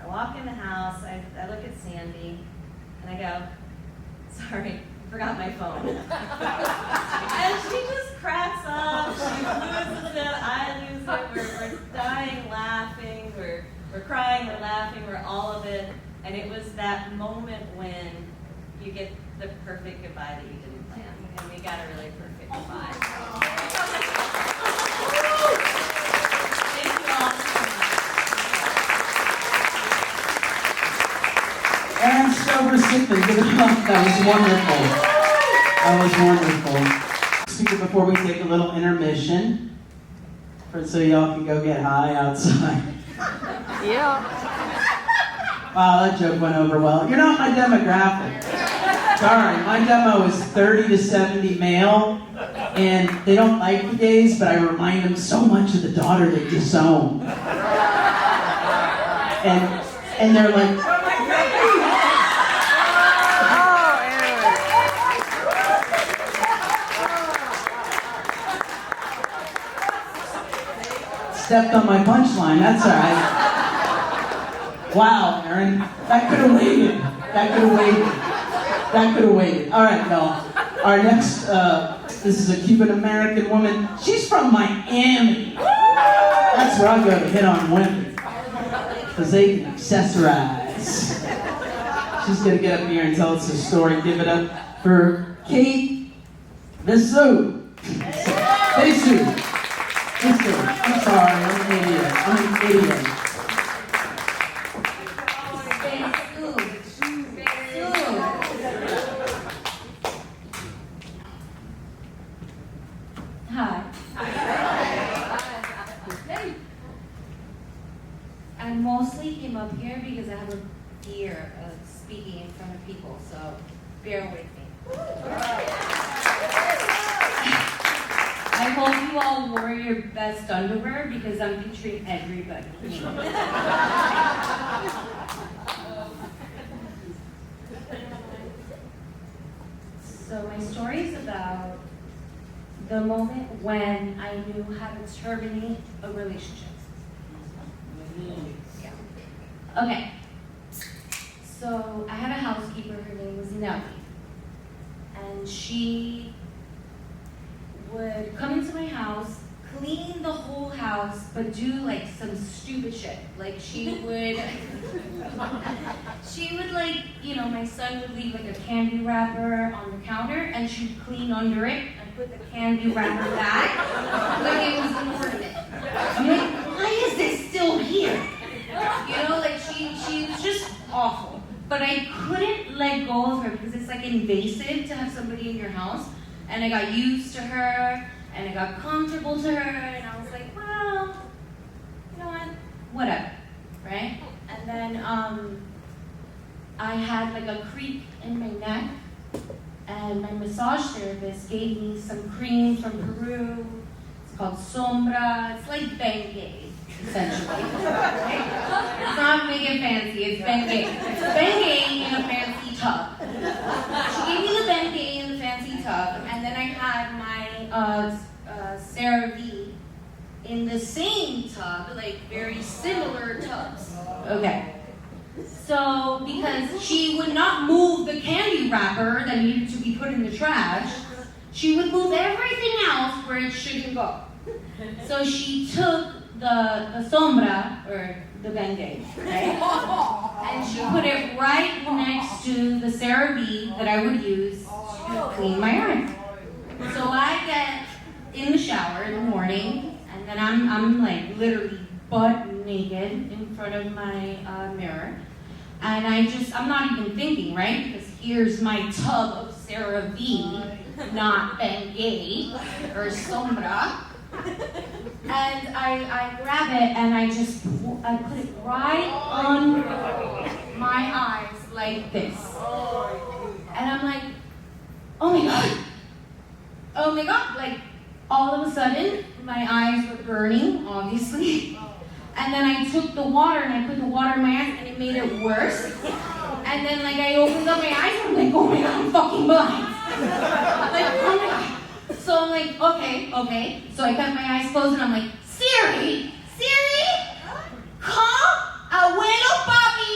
I walk in the house, I look at Sandy, and I go, sorry, I forgot my phone. And she just cracks up, she loses it, I lose it, we're dying laughing, we're crying, we're laughing, we're all of it. And it was that moment when you get the perfect goodbye that you didn't plan. And we got a really perfect goodbye. Thank you all so much. Erin Stover-Stickmen, give it up. That was wonderful. That was wonderful. Speaking before we take a little intermission, so y'all can go get high outside. Yeah. Wow, that joke went over well. You're not my demographic. Sorry, my demo is 30 to 70 male, and they don't like the gays, but I remind them so much of the daughter they disown. And they're like, stepped on my punchline, that's all right. Wow, Erin, that could have waited. That could have waited. That could have waited. All right, y'all. Our next, this is a Cuban-American woman. She's from Miami. That's where I go to hit on women. Because they can accessorize. She's going to get up here and tell us a story. Give it up for Kate Besu. Besu. I'm sorry, I'm an idiot. Hi. I mostly came up here because I have a fear of speaking in front of people, so bear with me. I hope you all wore your best underwear because I'm featuring everybody. So my story is about the moment when I knew how to terminate a relationship. Yeah. Okay. So I had a housekeeper, her name was Nellie. And she would come into my house, clean the whole house, but do like some stupid shit. Like she would like, you know, my son would leave like a candy wrapper on the counter and she'd clean under it and put the candy wrapper back like it was an ornament. I'm like, why is this still here? You know, like she was just awful. But I couldn't let go of her because it's like invasive to have somebody in your house. And I got used to her, and I got comfortable to her, and I was like, well, you know what, whatever, right? And then I had like a creak in my neck, and my massage therapist gave me some cream from Peru. It's called Sombra. It's like Bengay, essentially, right? It's not big and fancy, it's Bengay. It's Bengay in a fancy tub. She gave me the Bengay in the fancy tub, and then I had my CeraVe in the same tub, like very similar tubs. Okay. So, because she would not move the candy wrapper that needed to be put in the trash, she would move everything else where it shouldn't go. So she took the Sombra, or the Bengay, right? And she put it right next to the CeraVe that I would use to clean my eyes. So I get in the shower in the morning, and then I'm like literally butt naked in front of my mirror. And I'm not even thinking, right? Because here's my tub of CeraVe, not Bengay or Sombra. And I grab it and I put it right on my eyes like this. And I'm like, oh my God, like all of a sudden my eyes were burning, obviously. And then I took the water and I put the water in my eyes and it made it worse. And then like I opened up my eyes and I'm like, oh my God, I'm fucking blind. Like, oh my God. like, okay. So I kept my eyes closed and I'm like, Siri, call Abuelo Papi.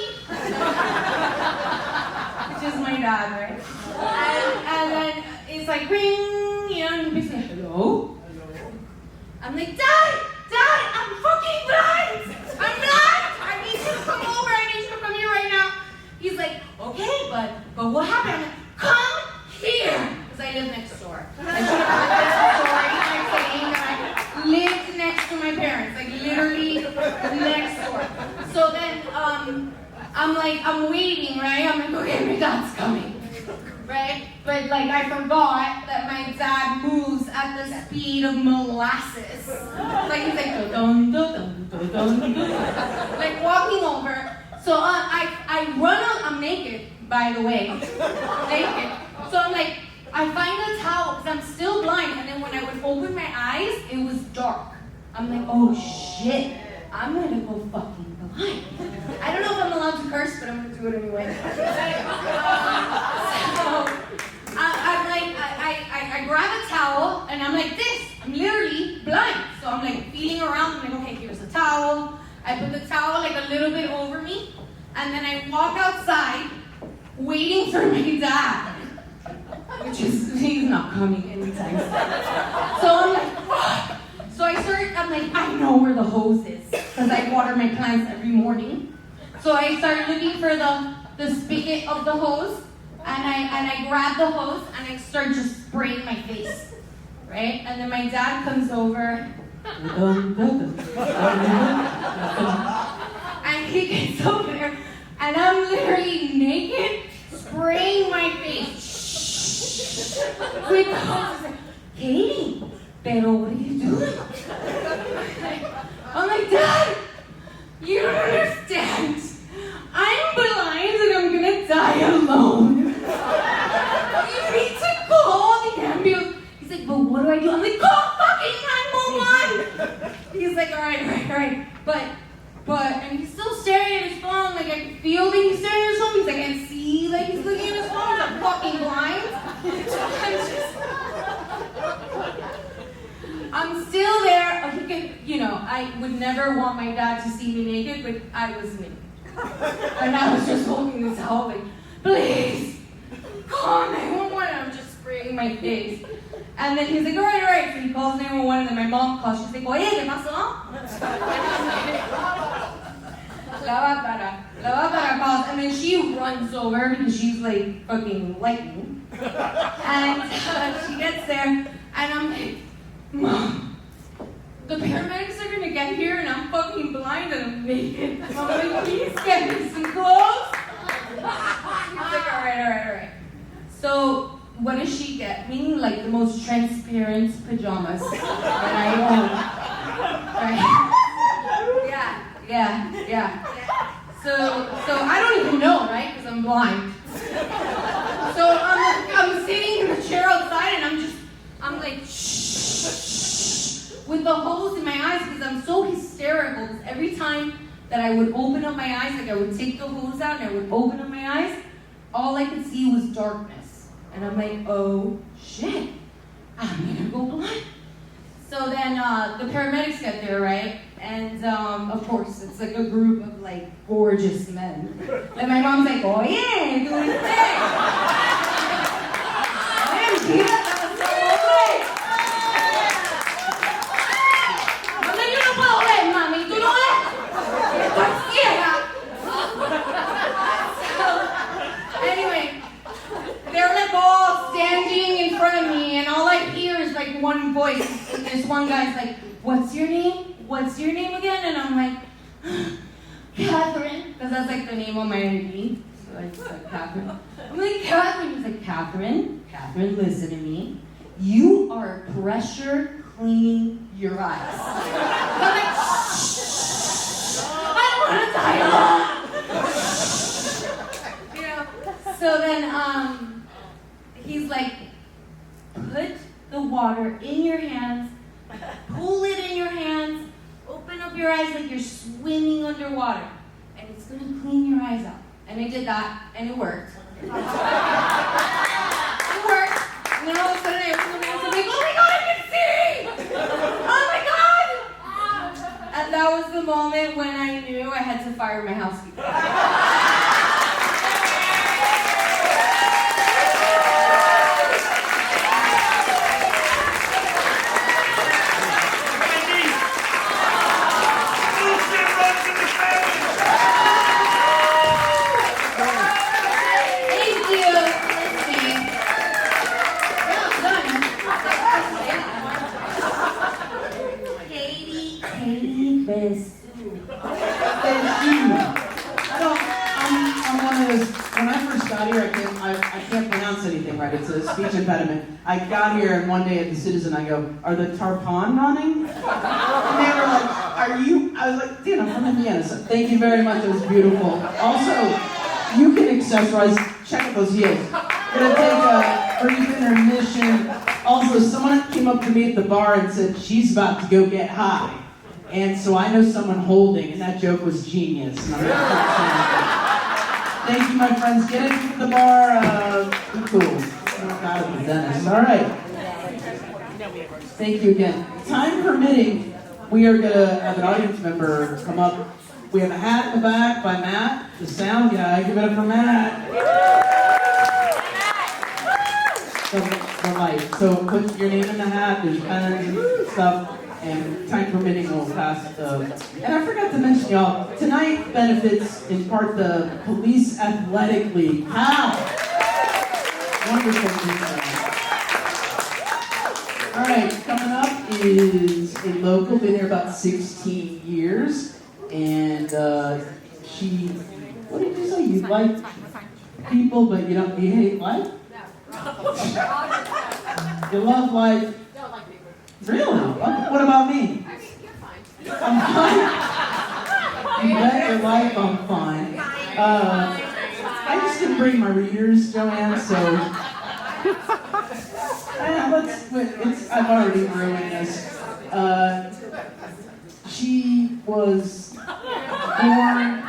Which is my dad, right? And then it's like, ring, and he's like, hello? I'm like, Dad, I'm fucking blind. I'm blind. I need you to come over. I need you to come here right now. He's like, okay, but what happened? I'm like, come here. Because I live next door. I should have lived next door. I'm saying that I lived next to my parents. Like, literally next door. So then, I'm waiting, right? I'm like, okay, my dad's coming. Right? But like I forgot that my dad moves at the speed of molasses. Like he's like dun, dun, dun, dun, dun, dun, like walking over. So I run out. I'm naked, by the way, naked. So I'm like, I find a towel because I'm still blind. And then when I would open my eyes, it was dark. I'm like, oh shit, I'm gonna go fucking blind. I don't know if I'm allowed to curse, but I'm gonna do it anyway. I grab a towel and I'm like this. I'm literally blind. So I'm like feeling around. I'm like, okay, here's a towel. I put the towel like a little bit over me. And then I walk outside waiting for my dad. Which is, he's not coming anytime soon. So I'm like, fuck. So I'm like, I know where the hose is. Because I water my plants every morning. So I started looking for the spigot of the hose. And I grab the hose and I start just spraying my face, right? And then my dad comes over, and he gets over there, and I'm literally naked, spraying my face. With the hose, like, Katie, pero what are you doing? I'm like, Dad, you don't understand. I'm blind and I'm gonna die alone. You need to call the ambulance. He's like, but what do I do? I'm like, call fucking 911. He's like, all right. But, and he's still staring at his phone. Like, I can feel that he's staring at his phone. He's like, I can see that he's looking at his phone. I'm fucking blind. I'm still there. He could, I would never want my dad to see me naked, but I was me. And I was just holding this towel like, please, call 911. I'm just spraying my face. And then he's like, all right. So he calls 911 and then my mom calls. She's like, oye, ¿qué pasó? La bárbara calls. And then she runs over because she's like fucking lightning. And she gets there and I'm like, Mom, the paramedics are gonna get here and I'm fucking blind and I'm naked. Mom, like, please get me some clothes. She's like, all right. So, what does she get? Meaning like the most transparent pajamas that I own. Right? Yeah. So I don't even know, right? Because I'm blind. So I'm sitting in the chair outside and I'm like, shh, with the holes in my eyes because I'm so hysterical. Because every time that I would open up my eyes, like I would take the hose out and I would open up my eyes, all I could see was darkness. And I'm like, oh shit, I'm gonna go blind. So then the paramedics get there, right? And of course, it's like a group of like gorgeous men. And my mom's like, oh yeah, doing the thing. I'm like, yo no puedo ver, mami, tú no ves. Estoy ciega. So, anyway, they're like all standing in front of me, and all I hear is like one voice. And this one guy's like, what's your name? What's your name again? And I'm like, Catherine, because that's like the name on my ID. So I just like Catherine. I'm like, Catherine. He's like, Catherine, listen to me. You are pressure cleaning your eyes. I'm like, shh, I don't want to die alone. So then he's like, put the water in your hands, pull it in your hands, open up your eyes like you're swimming underwater, and it's going to clean your eyes out. And I did that, and it worked. It worked. And then all of a sudden I opened my eyes and I'm like, oh my god, I can the moment when I knew I had to fire my housekeeper. Thank you. Let's see. Yeah, I'm done. Katie Besu. I'm one of those, when I first got here, I can't pronounce anything right. It's a speech impediment. I got here and one day at the Citizen, I go, "Are the tarpon running?" And they were like, "Are you?" I was like, "Dude, I'm from Indiana." So thank you very much. It was beautiful. Also, you can accessorize. Check out those heels. We're gonna take a brief intermission. Also, someone came up to me at the bar and said she's about to go get high. And so I know someone holding, and that joke was genius. And I'm gonna start saying that. Thank you, my friends. Get it to the bar. Be cool. Oh, God, I'm Dennis. All right. Thank you again. Time permitting, we are gonna have an audience member come up. We have a hat in the back by Matt, the sound guy. Give it up for Matt. The light. So put your name in the hat. There's pens and stuff. And time permitting, we'll pass the... And I forgot to mention, y'all, tonight benefits in part the Police Athletic League. How? Wonderful. All right, coming up is a local, been here about 16 years. And she... What did you say? You like people, but you hate life? You love life. Really? What about me? I mean, you're fine. I'm fine. You bet your life I'm fine. I just didn't bring my readers, Joanne, so... I've already ruined this. She was born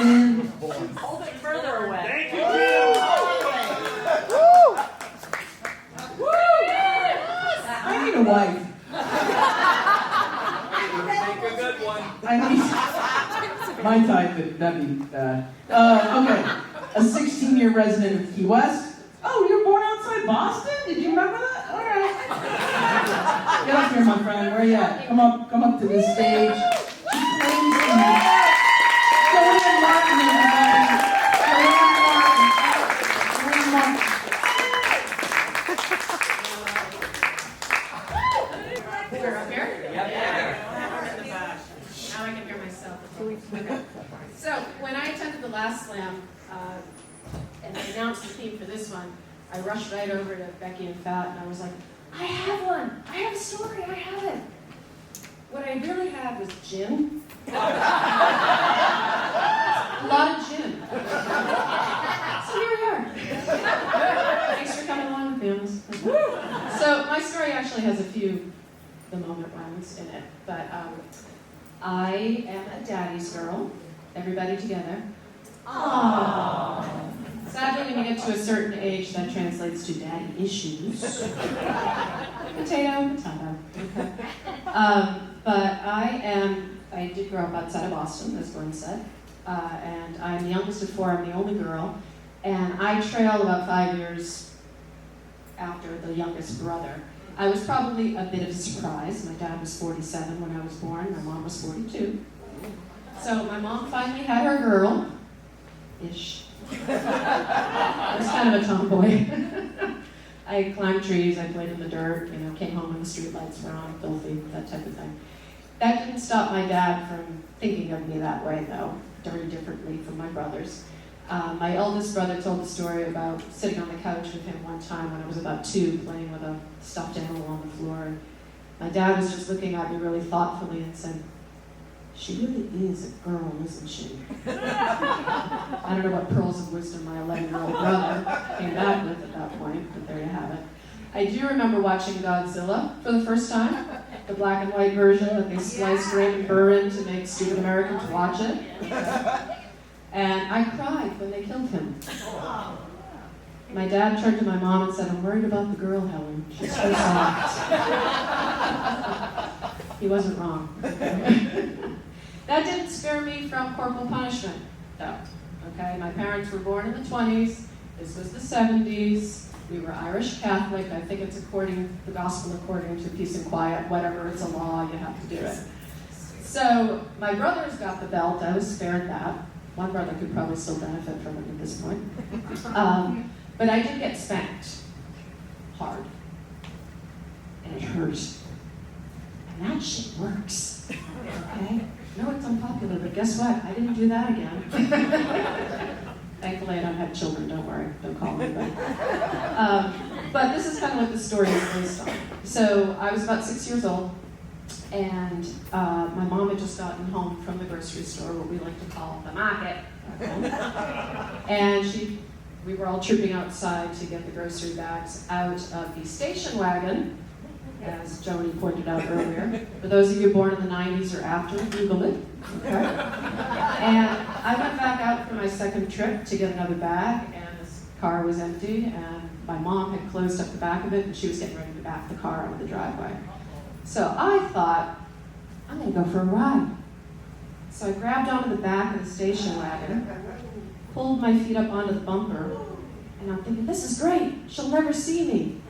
in... Hold it further away. Thank you, I need a wife. Make a good one. I need my type, that'd be bad. Okay, a 16-year resident of Key West. Oh, you were born outside Boston? Did you remember that? All right. Get up here, my friend. Where you at? Come up to this stage. She claims to be Joanne Martin, everybody. Joanne Martin. Now I can hear myself. Okay. So when I attended the last slam, and they announced the theme for this one, I rushed right over to Becky and Fat, and I was like, "I have one. I have a story. I have it." What I really had was gin. A lot of gin. So here we are. Thanks for coming along with me on this. So my story actually has a few the moment ones in it, but I am a daddy's girl. Everybody together. Aww. Sadly, when you get to a certain age, that translates to daddy issues. Potato, potato. Okay. But I did grow up outside of Boston, as Glenn said, and I'm the youngest of four. I'm the only girl, and I trailed about 5 years after the youngest brother. I was probably a bit of a surprise. My dad was 47 when I was born. My mom was 42. So my mom finally had her girl-ish. I was kind of a tomboy. I climbed trees, I played in the dirt, came home when the street lights were on, filthy, that type of thing. That didn't stop my dad from thinking of me that way, though, very differently from my brothers. My eldest brother told the story about sitting on the couch with him one time when I was about 2, playing with a stuffed animal on the floor. And my dad was just looking at me really thoughtfully and said, "She really is a girl, isn't she?" I don't know what pearls of wisdom my 11-year-old brother came back with at that point, but there you have it. I do remember watching Godzilla for the first time, the black and white version that they spliced Raymond Burr in to make stupid Americans watch it. And I cried when they killed him. My dad turned to my mom and said, "I'm worried about the girl, Helen. She's so soft." He wasn't wrong. That didn't spare me from corporal punishment, though. Okay, my parents were born in the 20s. This was the 70s. We were Irish Catholic. I think it's the gospel according to peace and quiet. Whatever, it's a law, you have to do it. So my brothers got the belt. I was spared that. One brother could probably still benefit from it at this point. But I did get spanked hard. And it hurt. And that shit works. Okay? No, it's unpopular, but guess what? I didn't do that again. Thankfully, I don't have children, don't worry. Don't call me. But this is kind of what the story is based on. So I was about 6 years old, and my mom had just gotten home from the grocery store, what we like to call the market. And we were all trooping outside to get the grocery bags out of the station wagon, as Joanie pointed out earlier. For those of you born in the 90s or after, Google it. Okay? And I went back out for my second trip to get another bag, and this car was empty, and my mom had closed up the back of it, and she was getting ready to back the car out of the driveway. So I thought, I'm going to go for a ride. So I grabbed onto the back of the station wagon, pulled my feet up onto the bumper, and I'm thinking, this is great. She'll never see me.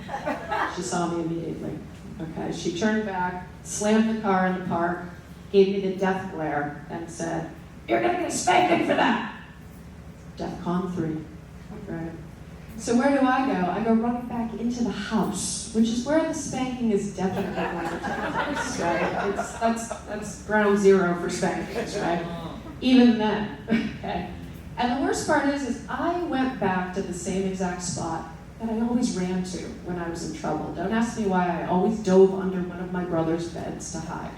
She saw me immediately. Okay, she turned back, slammed the car in the park, gave me the death glare, and said, "You're going to get a spanking for that." DEFCON 3. Right. So where do I go? I go running back into the house, which is where the spanking is definitely going to take place, right? That's ground zero for spankings, right? Even then, okay? And the worst part is I went back to the same exact spot that I always ran to when I was in trouble. Don't ask me why. I always dove under one of my brother's beds to hide.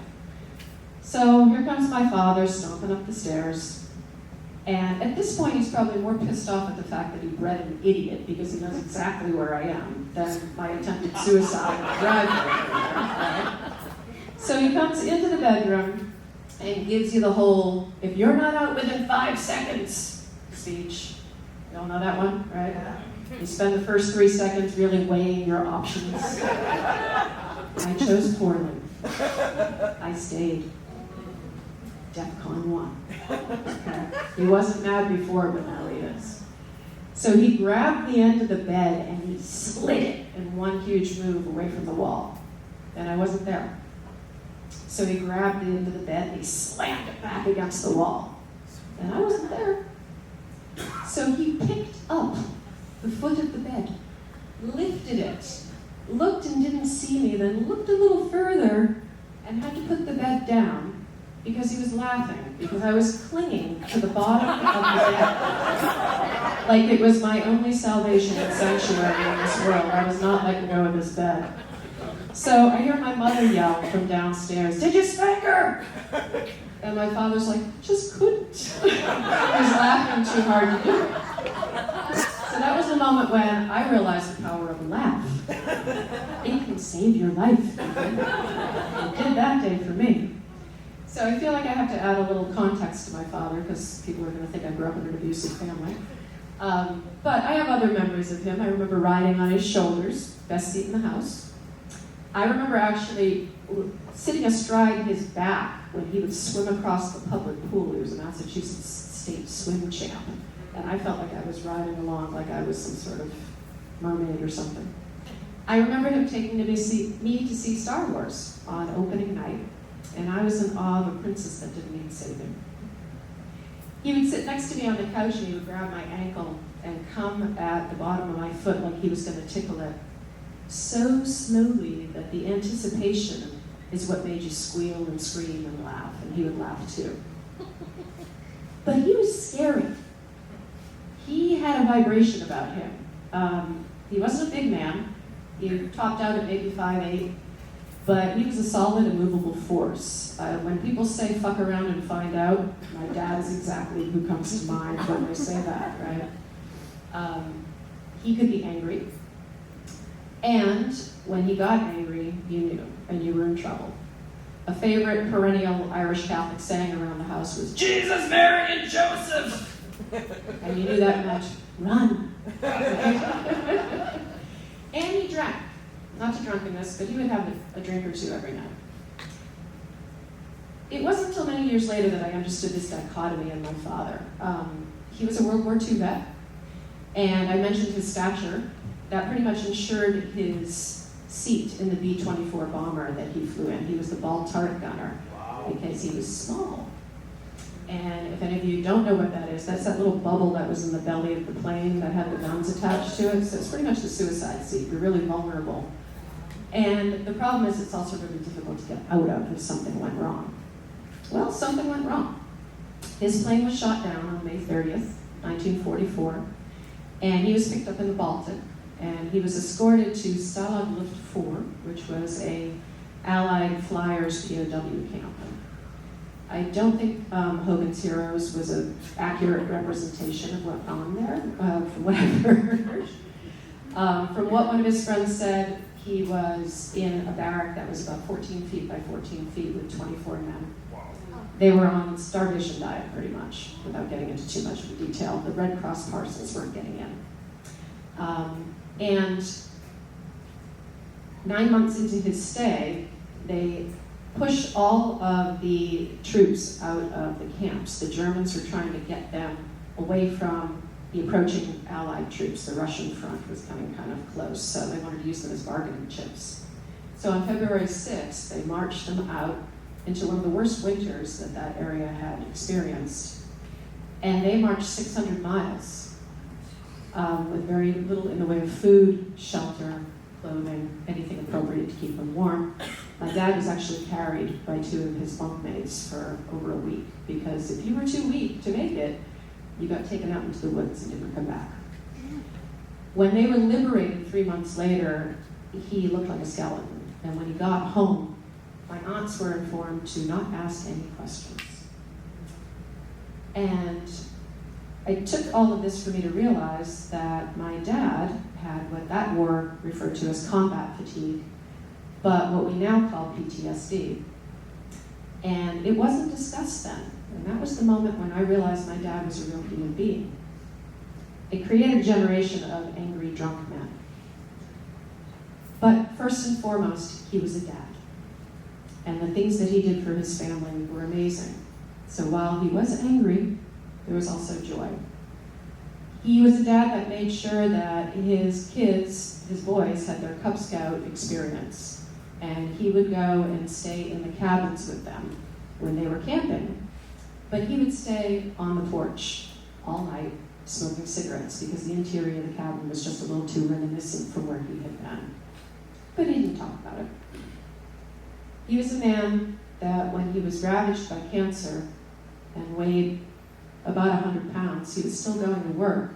So here comes my father stomping up the stairs. And at this point, he's probably more pissed off at the fact that he bred an idiot because he knows exactly where I am than my attempted suicide in the driveway. Right? So he comes into the bedroom and gives you the whole, if you're not out within 5 seconds speech. You all know that one, right? You spend the first 3 seconds really weighing your options. I chose poorly. I stayed. DEFCON 1. Okay. He wasn't mad before, but now he is. So he grabbed the end of the bed and he slid it in one huge move away from the wall. And I wasn't there. So he grabbed the end of the bed and he slammed it back against the wall. And I wasn't there. So he picked up the foot of the bed, lifted it, looked and didn't see me, then looked a little further and had to put the bed down because he was laughing, because I was clinging to the bottom of the bed like it was my only salvation and sanctuary in this world. I was not letting go of this bed. So I hear my mother yell from downstairs, "Did you spank her?" And my father's like, "Just couldn't." He was laughing too hard to do it. So that was the moment when I realized the power of a laugh. It can save your life. It did that day for me. So I feel like I have to add a little context to my father because people are going to think I grew up in an abusive family. But I have other memories of him. I remember riding on his shoulders, best seat in the house. I remember actually sitting astride his back when he would swim across the public pool. He was a Massachusetts state swim champ. And I felt like I was riding along like I was some sort of mermaid or something. I remember him taking me to see Star Wars on opening night, and I was in awe of a princess that didn't need saving. He would sit next to me on the couch and he would grab my ankle and come at the bottom of my foot like he was going to tickle it, so slowly that the anticipation is what made you squeal and scream and laugh, and he would laugh too. But he was scary. He had a vibration about him. He wasn't a big man. He topped out at maybe 5'8", but he was a solid, immovable force. When people say fuck around and find out, my dad is exactly who comes to mind when they say that, right? He could be angry. And when he got angry, you knew, and you were in trouble. A favorite perennial Irish Catholic saying around the house was, "Jesus, Mary, and Joseph!" And you knew that meant, run. And he drank. Not to drunkenness, but he would have a drink or two every night. it wasn't until many years later that I understood this dichotomy in my father. He was a World War II vet, and I mentioned his stature. That pretty much ensured his seat in the B-24 bomber that he flew in. He was the ball turret gunner because he was small. And if any of you don't know what that is, that's that little bubble that was in the belly of the plane that had the guns attached to it. So it's pretty much the suicide seat. You're really vulnerable. And the problem is it's also really difficult to get out of if something went wrong. Well, something went wrong. His plane was shot down on May 30th, 1944, and he was picked up in the Baltic, and he was escorted to Stalag Luft 4, which was a Allied flyers POW camp. I don't think Hogan's Heroes was an accurate representation of what went on there, from what I've heard. From what one of his friends said, he was in a barrack that was about 14 feet by 14 feet with 24 men. They were on starvation diet, pretty much, without getting into too much of the detail. The Red Cross parcels weren't getting in. And 9 months into his stay, they pushed all of the troops out of the camps. The Germans were trying to get them away from the approaching Allied troops. The Russian front was coming kind of close, so they wanted to use them as bargaining chips. So on February 6th, they marched them out into one of the worst winters that that area had experienced. And they marched 600 miles with very little in the way of food, shelter, clothing, anything appropriate to keep them warm. My dad was actually carried by 2 of his bunkmates for over a week, because if you were too weak to make it, you got taken out into the woods and didn't come back. When they were liberated 3 months later, he looked like a skeleton. And when he got home, my aunts were informed to not ask any questions. And it took all of this for me to realize that my dad had what that war referred to as combat fatigue, but what we now call PTSD. And it wasn't discussed then. And that was the moment when I realized my dad was a real human being. It created a generation of angry, drunk men. But first and foremost, he was a dad. And the things that he did for his family were amazing. So while he was angry, there was also joy. He was a dad that made sure that his kids, his boys, had their Cub Scout experience. And he would go and stay in the cabins with them when they were camping. But he would stay on the porch all night smoking cigarettes because the interior of the cabin was just a little too reminiscent from where he had been. But he didn't talk about it. He was a man that when he was ravaged by cancer and weighed about 100 pounds, he was still going to work,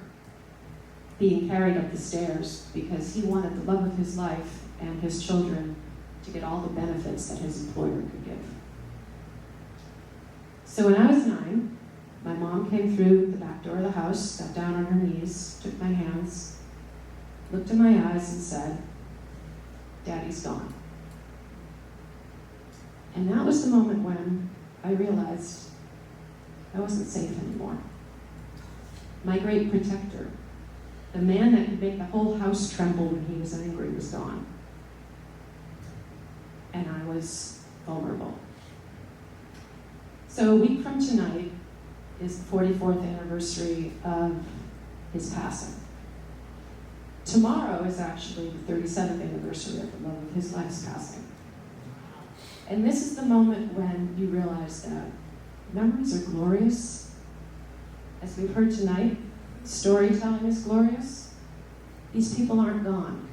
being carried up the stairs because he wanted the love of his life and his children to get all the benefits that his employer could give. So when I was 9, my mom came through the back door of the house, sat down on her knees, took my hands, looked in my eyes and said, "Daddy's gone." And that was the moment when I realized I wasn't safe anymore. My great protector, the man that could make the whole house tremble when he was angry, was gone. And I was vulnerable. So a week from tonight is the 44th anniversary of his passing. Tomorrow is actually the 37th anniversary of the love of his life's passing. And this is the moment when you realize that memories are glorious. As we've heard tonight, storytelling is glorious. These people aren't gone.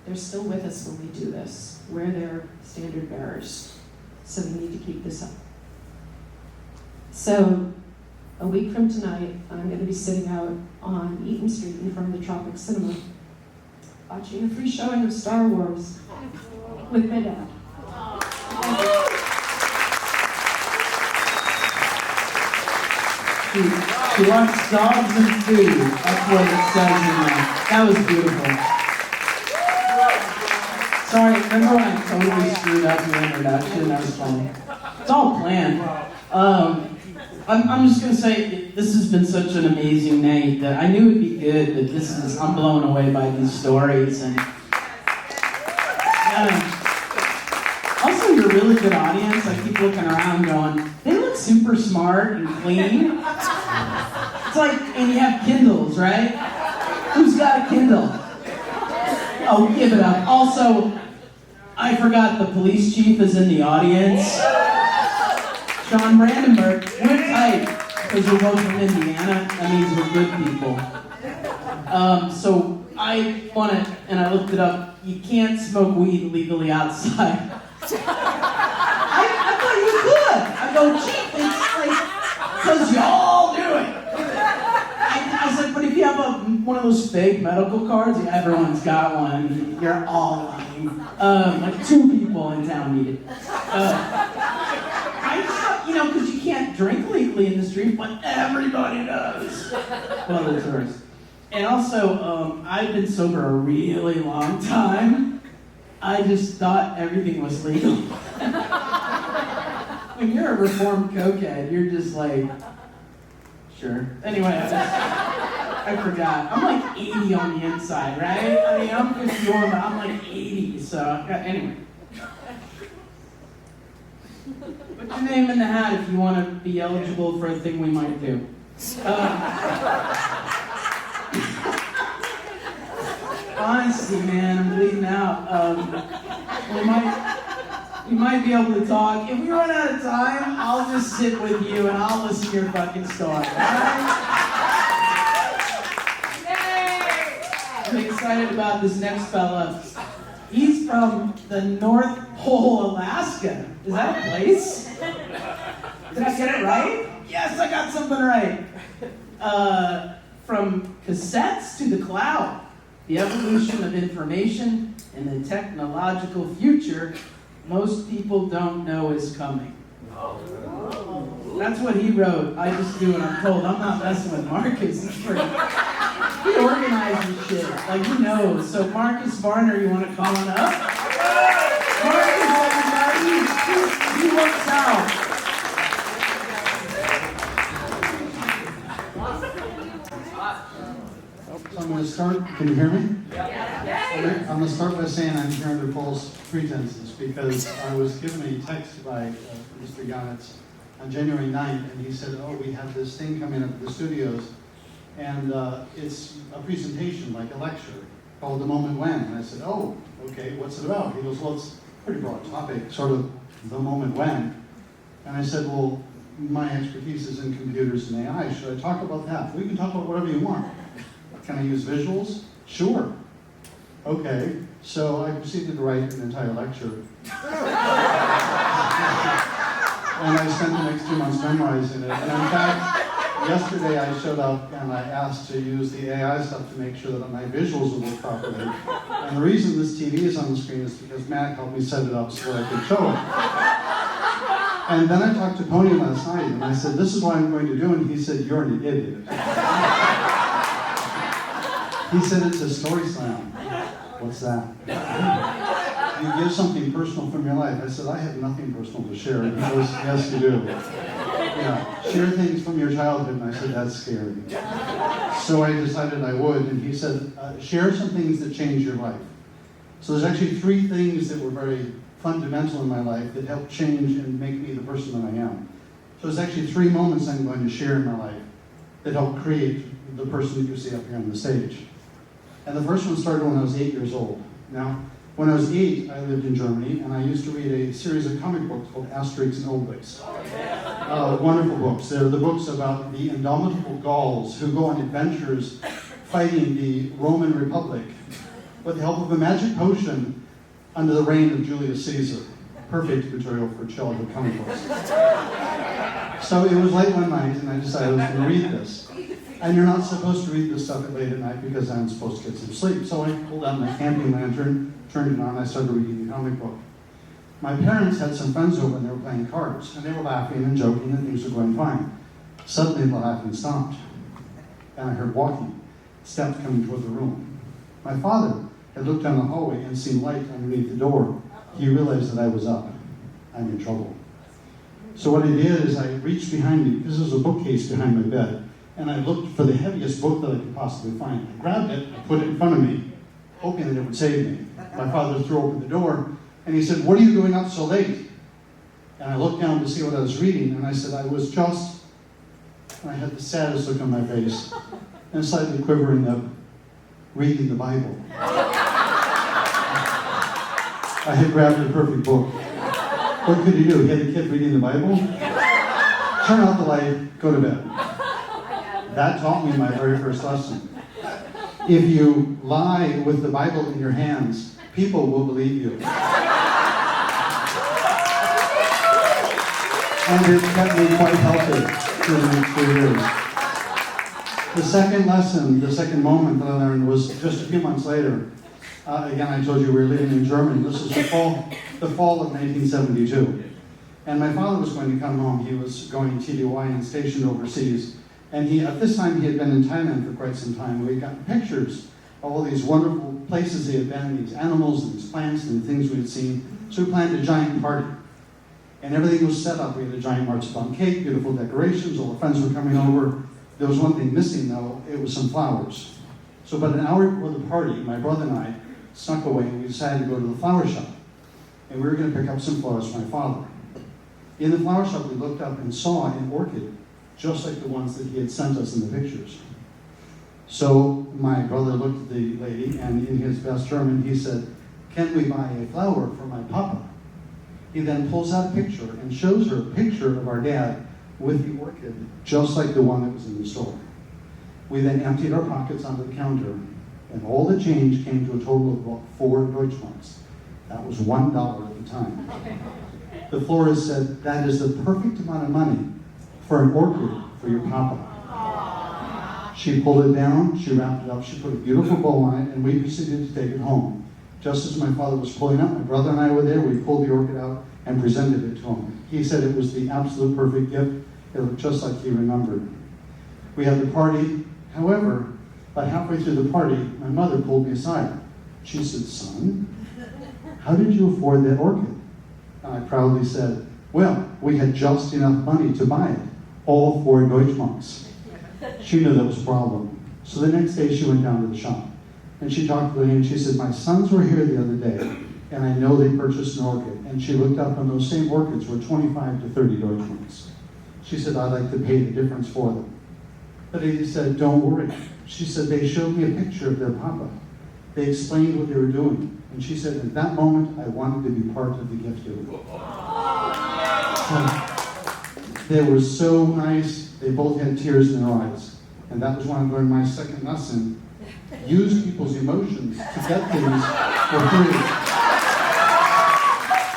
They're still with us when we do this. We're their standard bearers. So we need to keep this up. So a week from tonight, I'm going to be sitting out on Eaton Street in front of the Tropic Cinema, watching a free showing of Star Wars with my dad. She wants dogs and food. That's what it says in there. That was beautiful. Sorry, remember when I totally screwed up your introduction? That was funny. It's all planned. I'm just going to say, this has been such an amazing night that I knew it'd be good, but I'm blown away by these stories. And Also, you're a really good audience. I keep looking around going, they look super smart and clean. It's like, and you have Kindles, right? Who's got a Kindle? Oh, give it up. Also, I forgot the police chief is in the audience. Sean Brandenburg, we're tight because we're both from Indiana. That means we're good people. So I want to, and I looked it up, you can't smoke weed legally outside. I thought you could. I go, chief, it's like, because y'all do it. I was like, but if you have one of those fake medical cards, everyone's got one, you're all lying. Like 2 people in town need it. I thought, because you can't drink legally in the street, but everybody does. Well, the tourists. And also, I've been sober a really long time. I just thought everything was legal. When you're a reformed cokehead, you're just like, sure. Anyway, I forgot. I'm like 80 on the inside, right? I mean, I'm 51, but I'm like 80, so, anyway. Put your name in the hat if you want to be eligible for a thing we might do. Honestly, man, I'm bleeding out. We might be able to talk. If we run out of time, I'll just sit with you and I'll listen to your fucking story, alright? I'm excited about this next fella. He's from the North Pole, Alaska. Is that a place? Did I get it right? Yes, I got something right. From cassettes to the cloud. The evolution of information and the technological future most people don't know is coming. That's what he wrote. I just do what I'm told. I'm not messing with Marcus. He organizes shit. Like, he knows. So Marcus Varner, you want to call on up? Marcus, everybody. He works out. So I'm going to start. Can you hear me? Yeah. I'm going to start by saying I'm here under false pretenses because I was given a text by Mr. Yaniz on January 9th, and he said, oh, we have this thing coming up at the studios, and it's a presentation, like a lecture, called The Moment When. And I said, oh, okay, what's it about? He goes, well, it's a pretty broad topic, sort of the moment when. And I said, well, my expertise is in computers and AI. Should I talk about that? We can talk about whatever you want. Can I use visuals? Sure. Okay, so I proceeded to write an entire lecture. And I spent the next 2 months memorizing it. And in fact, yesterday I showed up and I asked to use the AI stuff to make sure that my visuals would work properly. And the reason this TV is on the screen is because Matt helped me set it up so that I could show it. And then I talked to Pony last night and I said, this is what I'm going to do. And he said, you're an idiot. He said it's a story slam. What's that? You give something personal from your life. I said, I have nothing personal to share. And he goes, yes, you do. Yeah, share things from your childhood. And I said, that's scary. So I decided I would. And he said, share some things that change your life. So there's actually 3 things that were very fundamental in my life that helped change and make me the person that I am. So there's actually 3 moments I'm going to share in my life that helped create the person that you see up here on the stage. And the first one started when I was 8 years old. Now, when I was 8, I lived in Germany, and I used to read a series of comic books called Asterix and Obelix. Wonderful books. They're the books about the indomitable Gauls who go on adventures fighting the Roman Republic with the help of a magic potion under the reign of Julius Caesar. Perfect material for childhood comic books. So it was late one night, and I decided I was going to read this. And you're not supposed to read this stuff late at night because I'm supposed to get some sleep. So I pulled out my camping lantern, turned it on, and I started reading the comic book. My parents had some friends over and they were playing cards, and they were laughing and joking and things were going fine. Suddenly the laughing stopped, and I heard walking, steps coming toward the room. My father had looked down the hallway and seen light underneath the door. He realized that I was up. I'm in trouble. So what I did is I reached behind me, because there was a bookcase behind my bed, and I looked for the heaviest book that I could possibly find. I grabbed it, I put it in front of me, hoping that it would save me. My father threw open the door, And he said, "What are you doing up so late?" And I looked down to see what I was reading, and I said, "I was just," and I had the saddest look on my face, and slightly quivering of reading the Bible. I had grabbed the perfect book. What could you do? Get a kid reading the Bible? Turn out the light, go to bed. That taught me my very first lesson. If you lie with the Bible in your hands, people will believe you. And it kept me quite healthy for the next 2 years. The second lesson, the second moment that I learned was just a few months later. Again, I told you we were living in Germany. This was the fall of 1972. And my father was going to come home. He was going TDY and stationed overseas. And at this time, he had been in Thailand for quite some time. We got pictures of all these wonderful places he had been, these animals and these plants and things we had seen. So we planned a giant party. And everything was set up. We had a giant marzipan cake, beautiful decorations, all the friends were coming over. There was one thing missing, though. It was some flowers. So about an hour before the party, my brother and I snuck away and we decided to go to the flower shop. And we were going to pick up some flowers for my father. In the flower shop, we looked up and saw an orchid, just like the ones that he had sent us in the pictures. So my brother looked at the lady, and in his best German, he said, "Can we buy a flower for my papa?" He then pulls out a picture and shows her a picture of our dad with the orchid, just like the one that was in the store. We then emptied our pockets onto the counter, and all the change came to a total of about 4 Deutschmarks. That was $1 at the time. The florist said, "That is the perfect amount of money for an orchid for your papa." She pulled it down, she wrapped it up, she put a beautiful bow on it, and we proceeded to take it home. Just as my father was pulling up, my brother and I were there, we pulled the orchid out and presented it to him. He said it was the absolute perfect gift. It looked just like he remembered. We had the party. However, about halfway through the party, my mother pulled me aside. She said, "Son, how did you afford that orchid?" And I proudly said, "Well, we had just enough money to buy it, all 4 Deutschmarks." She knew that was a problem. So the next day she went down to the shop. And she talked to the lady and she said, "My sons were here the other day, and I know they purchased an orchid." And she looked up and those same orchids were 25 to 30 Deutschmarks. She said, "I'd like to pay the difference for them." The lady said, "Don't worry." She said, "They showed me a picture of their papa. They explained what they were doing." And she said, "At that moment, I wanted to be part of the gift giving." They were so nice. They both had tears in their eyes. And that was when I learned my second lesson. Use people's emotions to get things for free.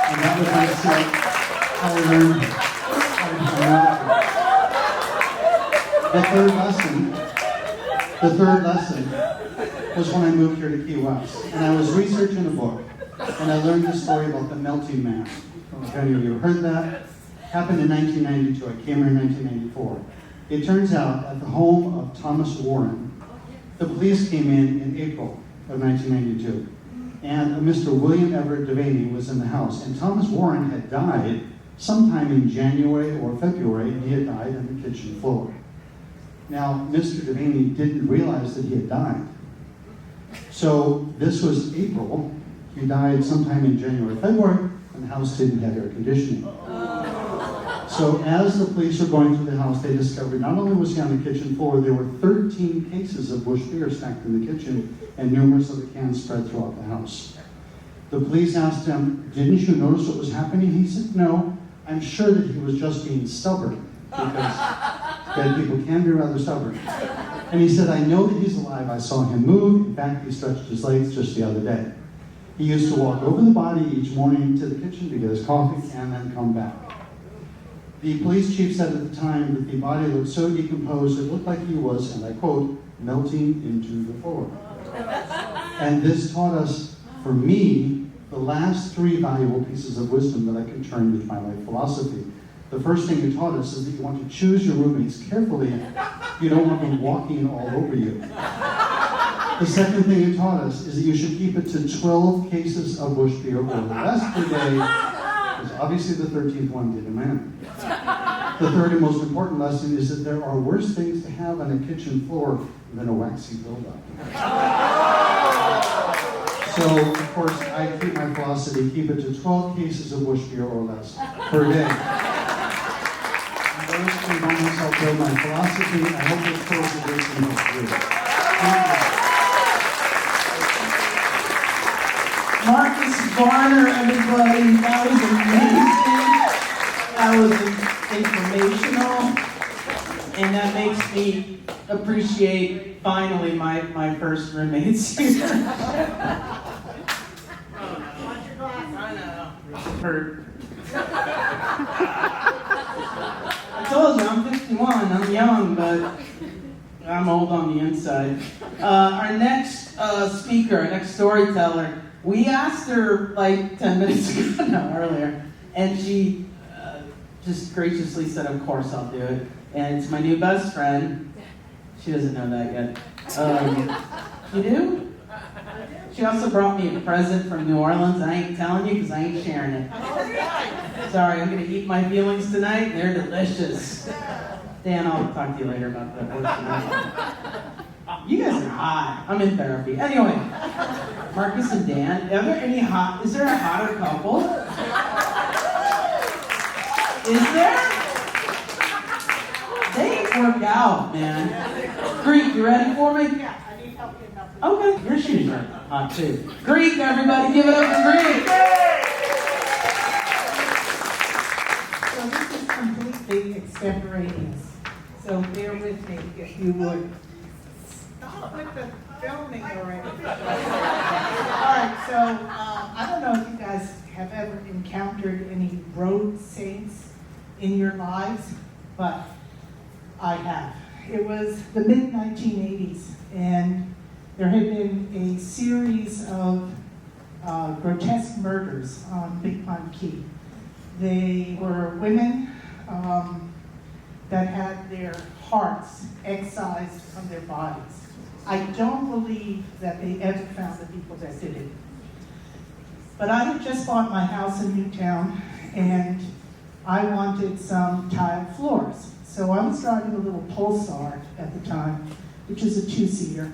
And that was my step. How I learned how to become an The third lesson was when I moved here to Key West. And I was researching a book. And I learned the story about the melting man. I don't know if any of you have heard that. Happened in 1992. I came here in 1994. It turns out at the home of Thomas Warren, the police came in April of 1992. And a Mr. William Everett Devaney was in the house. And Thomas Warren had died sometime in January or February, and he had died on the kitchen floor. Now, Mr. Devaney didn't realize that he had died. So this was April. He died sometime in January, February, and the house didn't have air conditioning. So as the police were going through the house, they discovered not only was he on the kitchen floor, there were 13 cases of Busch beer stacked in the kitchen and numerous other cans spread throughout the house. The police asked him, "Didn't you notice what was happening?" He said, "No, I'm sure that he was just being stubborn, because dead people can be rather stubborn." And he said, "I know that he's alive. I saw him move. In fact, he stretched his legs just the other day. He used to walk over the body each morning to the kitchen to get his coffee and then come back." The police chief said at the time that the body looked so decomposed it looked like he was, and I quote, "melting into the floor." And this taught us, for me, the last 3 valuable pieces of wisdom that I could turn into my life philosophy. The first thing it taught us is that you want to choose your roommates carefully. You don't want them walking all over you. The second thing it taught us is that you should keep it to 12 cases of Busch beer or less per day, because obviously the 13th one didn't matter. The third and most important lesson is that there are worse things to have on a kitchen floor than a waxy buildup. So, of course, I keep my philosophy, keep it to 12 cases of bush beer or less per day. And those three moments help build my philosophy. I hope this close the day can help you. Marcus Varner, everybody, that was amazing. That was informational. And that makes me appreciate, finally, my first roommates here. Hurt. I told you, I'm 51, I'm young, but I'm old on the inside. Our next speaker, our next storyteller, we asked her like 10 minutes ago, no, earlier, and she just graciously said, of course I'll do it. And it's my new best friend. She doesn't know that yet. You do? She also brought me a present from New Orleans. I ain't telling you because I ain't sharing it. Sorry, I'm going to eat my feelings tonight. They're delicious. Dan, I'll talk to you later about that work tonight. You guys are hot. I'm in therapy. Anyway, Marcus and Dan, are there any hot? Is there a hotter couple? Is there? They work out, man. Greek, you ready for me? Yeah, I need help getting up. Okay, your shoes are hot too. Greek, everybody, give it up for Greek. So this is completely extemporaneous. So bear with me if you would. Stop with the filming already. All right, so I don't know if you guys have ever encountered any road saints in your lives, but I have. It was the mid-1980s, and there had been a series of grotesque murders on Big Pond Key. They were women that had their hearts excised from their bodies. I don't believe that they ever found the people that did it. But I had just bought my house in Newtown, and I wanted some tile floors. So I was driving a little Pulsar at the time, which is a 2-seater.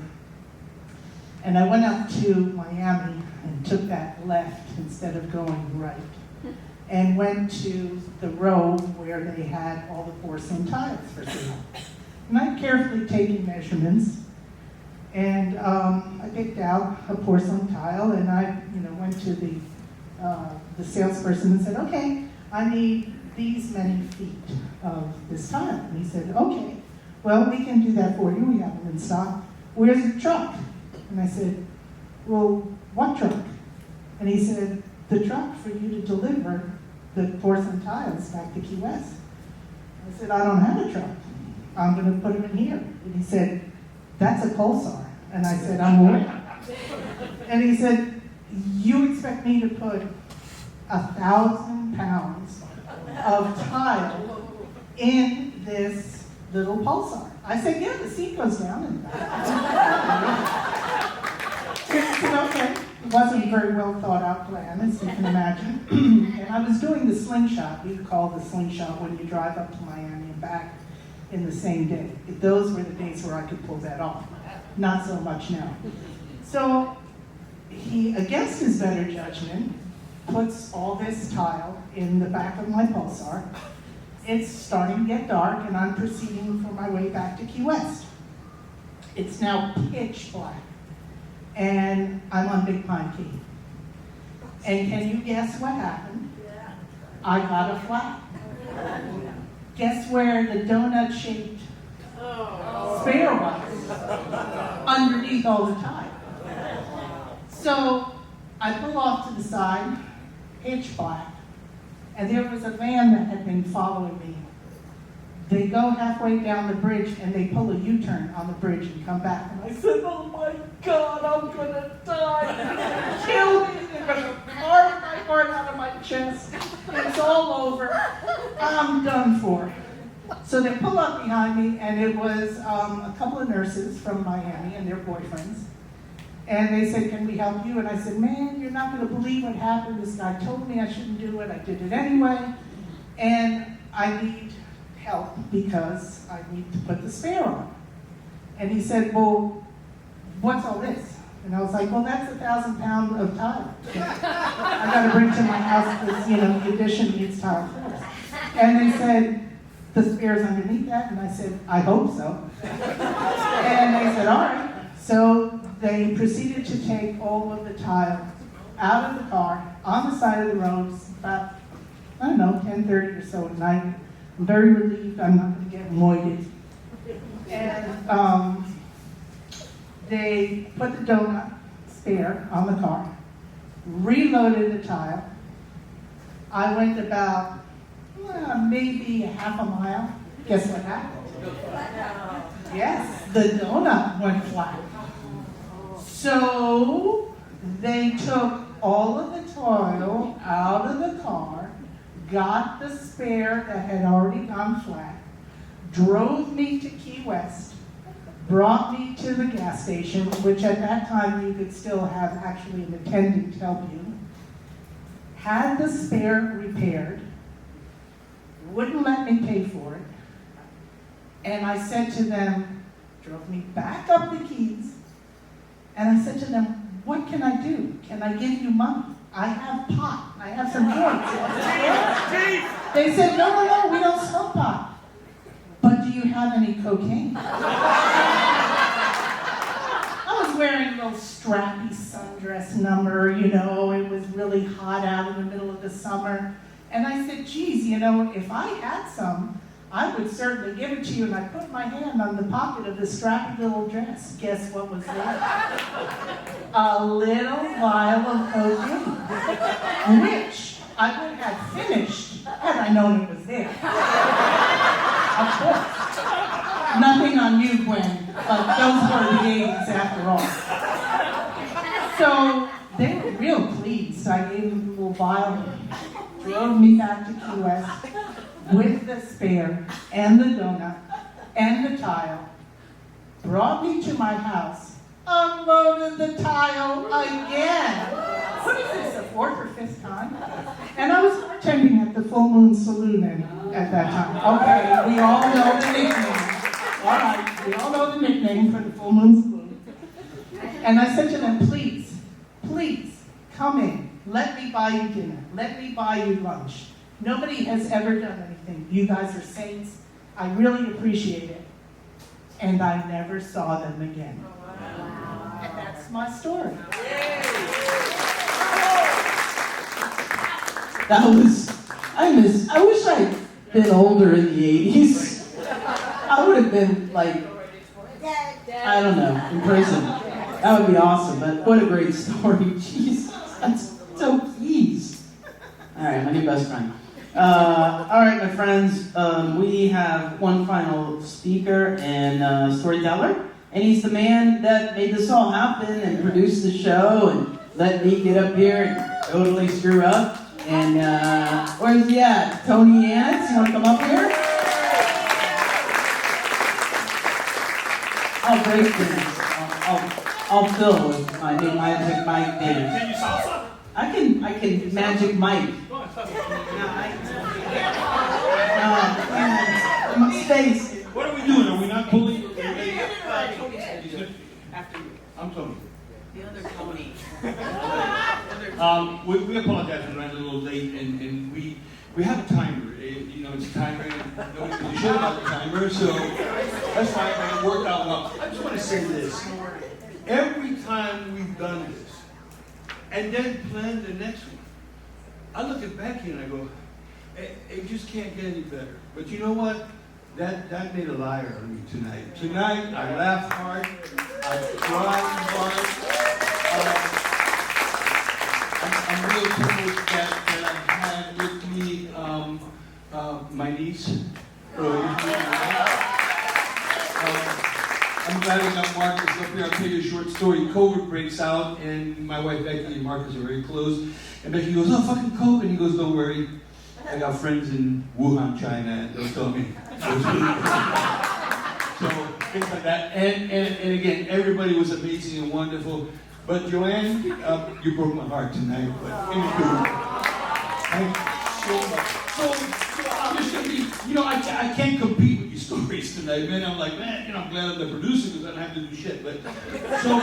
And I went out to Miami and took that left instead of going right. And went to the row where they had all the porcelain tiles for sale. And I'd carefully taken measurements. And I picked out a porcelain tile, and I went to the salesperson and said, okay, I need these many feet of this tile. And he said, okay, well, we can do that for you. We have them in stock. Where's the truck? And I said, well, what truck? And he said, the truck for you to deliver the porcelain tiles back to Key West. I said, I don't have a truck. I'm going to put them in here. And he said, that's a Pulsar. And I said, I'm aware. And he said, you expect me to put 1,000 pounds of tile in this little Pulsar? I said, yeah, the seat goes down in that. He said, okay. It wasn't a very well thought out plan, as you can imagine. And I was doing the slingshot. We call the slingshot when you drive up to Miami and back in the same day. Those were the days where I could pull that off. Not so much now. So he, against his better judgment, puts all this tile in the back of my Pulsar. It's starting to get dark, and I'm proceeding for my way back to Key West. It's now pitch black, and I'm on Big Pine Key. And can you guess what happened? I got a flat. Guess where the donut-shaped spare was? Underneath all the tile. So I pull off to the side, pitch black, and there was a van that had been following me. They go halfway down the bridge and they pull a U-turn on the bridge and come back. And I said, oh my God, I'm gonna die. They're gonna kill me. They're gonna carve my heart out of my chest. It's all over. I'm done for. So they pull up behind me, and it was a couple of nurses from Miami and their boyfriends. And they said, can we help you? And I said, man, you're not going to believe what happened. This guy told me I shouldn't do it. I did it anyway. And I need help because I need to put the spare on. And he said, well, what's all this? And I was like, well, that's 1,000 pounds of tile. I got to bring to my house because, the addition needs tile first. And they said, the spare's underneath that? And I said, I hope so. And they said, all right. So they proceeded to take all of the tile out of the car on the side of the road. It's about, 10:30 or so at night. I'm very relieved I'm not going to get moited. And they put the donut spare on the car, reloaded the tile. I went about maybe a half a mile. Guess what happened? Yes, the donut went flat. So they took all of the tile out of the car, got the spare that had already gone flat, drove me to Key West, brought me to the gas station, which at that time you could still have actually an attendant help you, had the spare repaired, wouldn't let me pay for it, and I said to them, drove me back up the Keys, and I said to them, what can I do? Can I give you money? I have pot. I have some joints. They said, no, we don't smoke pot. But do you have any cocaine? I was wearing a little strappy sundress number, it was really hot out in the middle of the summer. And I said, geez, if I had some, I would certainly give it to you. And I put my hand on the pocket of the strappy little dress. Guess what was there? A little vial of cocaine, which I would have finished had I known it was there. Of course. Nothing on you, Gwen, but those were the 80s after all. So they were real pleased. I gave them a little vial, drove me back to Key West with the spare and the donut and the tile, brought me to my house, unloaded the tile again. What is this, the 4th or 5th time? And I was bartending at the Full Moon Saloon at that time. Okay, we all know the nickname. All right, we all know the nickname for the Full Moon Saloon. And I said to them, please, come in. Let me buy you dinner. Let me buy you lunch. Nobody has ever done anything. You guys are saints. I really appreciate it. And I never saw them again. Wow. And that's my story. I wish I'd been older in the 80s. I would have been I don't know, in prison. That would be awesome, but what a great story. Jesus, that's so pleased. All right, my new best friend. All right, my friends, we have one final speaker and storyteller, and he's the man that made this all happen and produced the show and let me get up here and totally screw up. And where's he at? Tony Yaniz, you want to come up here? I'll break things. I'll fill with my magic mic dance. Can you salsa? I can magic mic. My space. What are we doing? Are we not pulling? I'm Tony. The other Tony. We apologize for running a little late, and we have a timer. It's a timer. Nobody gives a shit about the timer, so that's fine. But it worked out well. I just want to say this: every time we've done this, and then plan the next one, I look at Becky and I go, it just can't get any better. But you know what? That made a liar of me tonight. Tonight, I laughed hard. I cried hard. I'm real privileged that I had with me my niece. I'm glad I got Marcus up here. I'll tell you a short story. COVID breaks out, and my wife Becky and Marcus are very close. And Becky goes, "Oh, fucking COVID." And he goes, "Don't worry. I got friends in Wuhan, China, and they'll tell me." So, things like that. And again, everybody was amazing and wonderful. But Joanne, you broke my heart tonight. But anyway, thank you so much. So I'm just going to be, I can't compete with these stories tonight, man. I'm like, man, I'm glad I'm the producer because I don't have to do shit. But so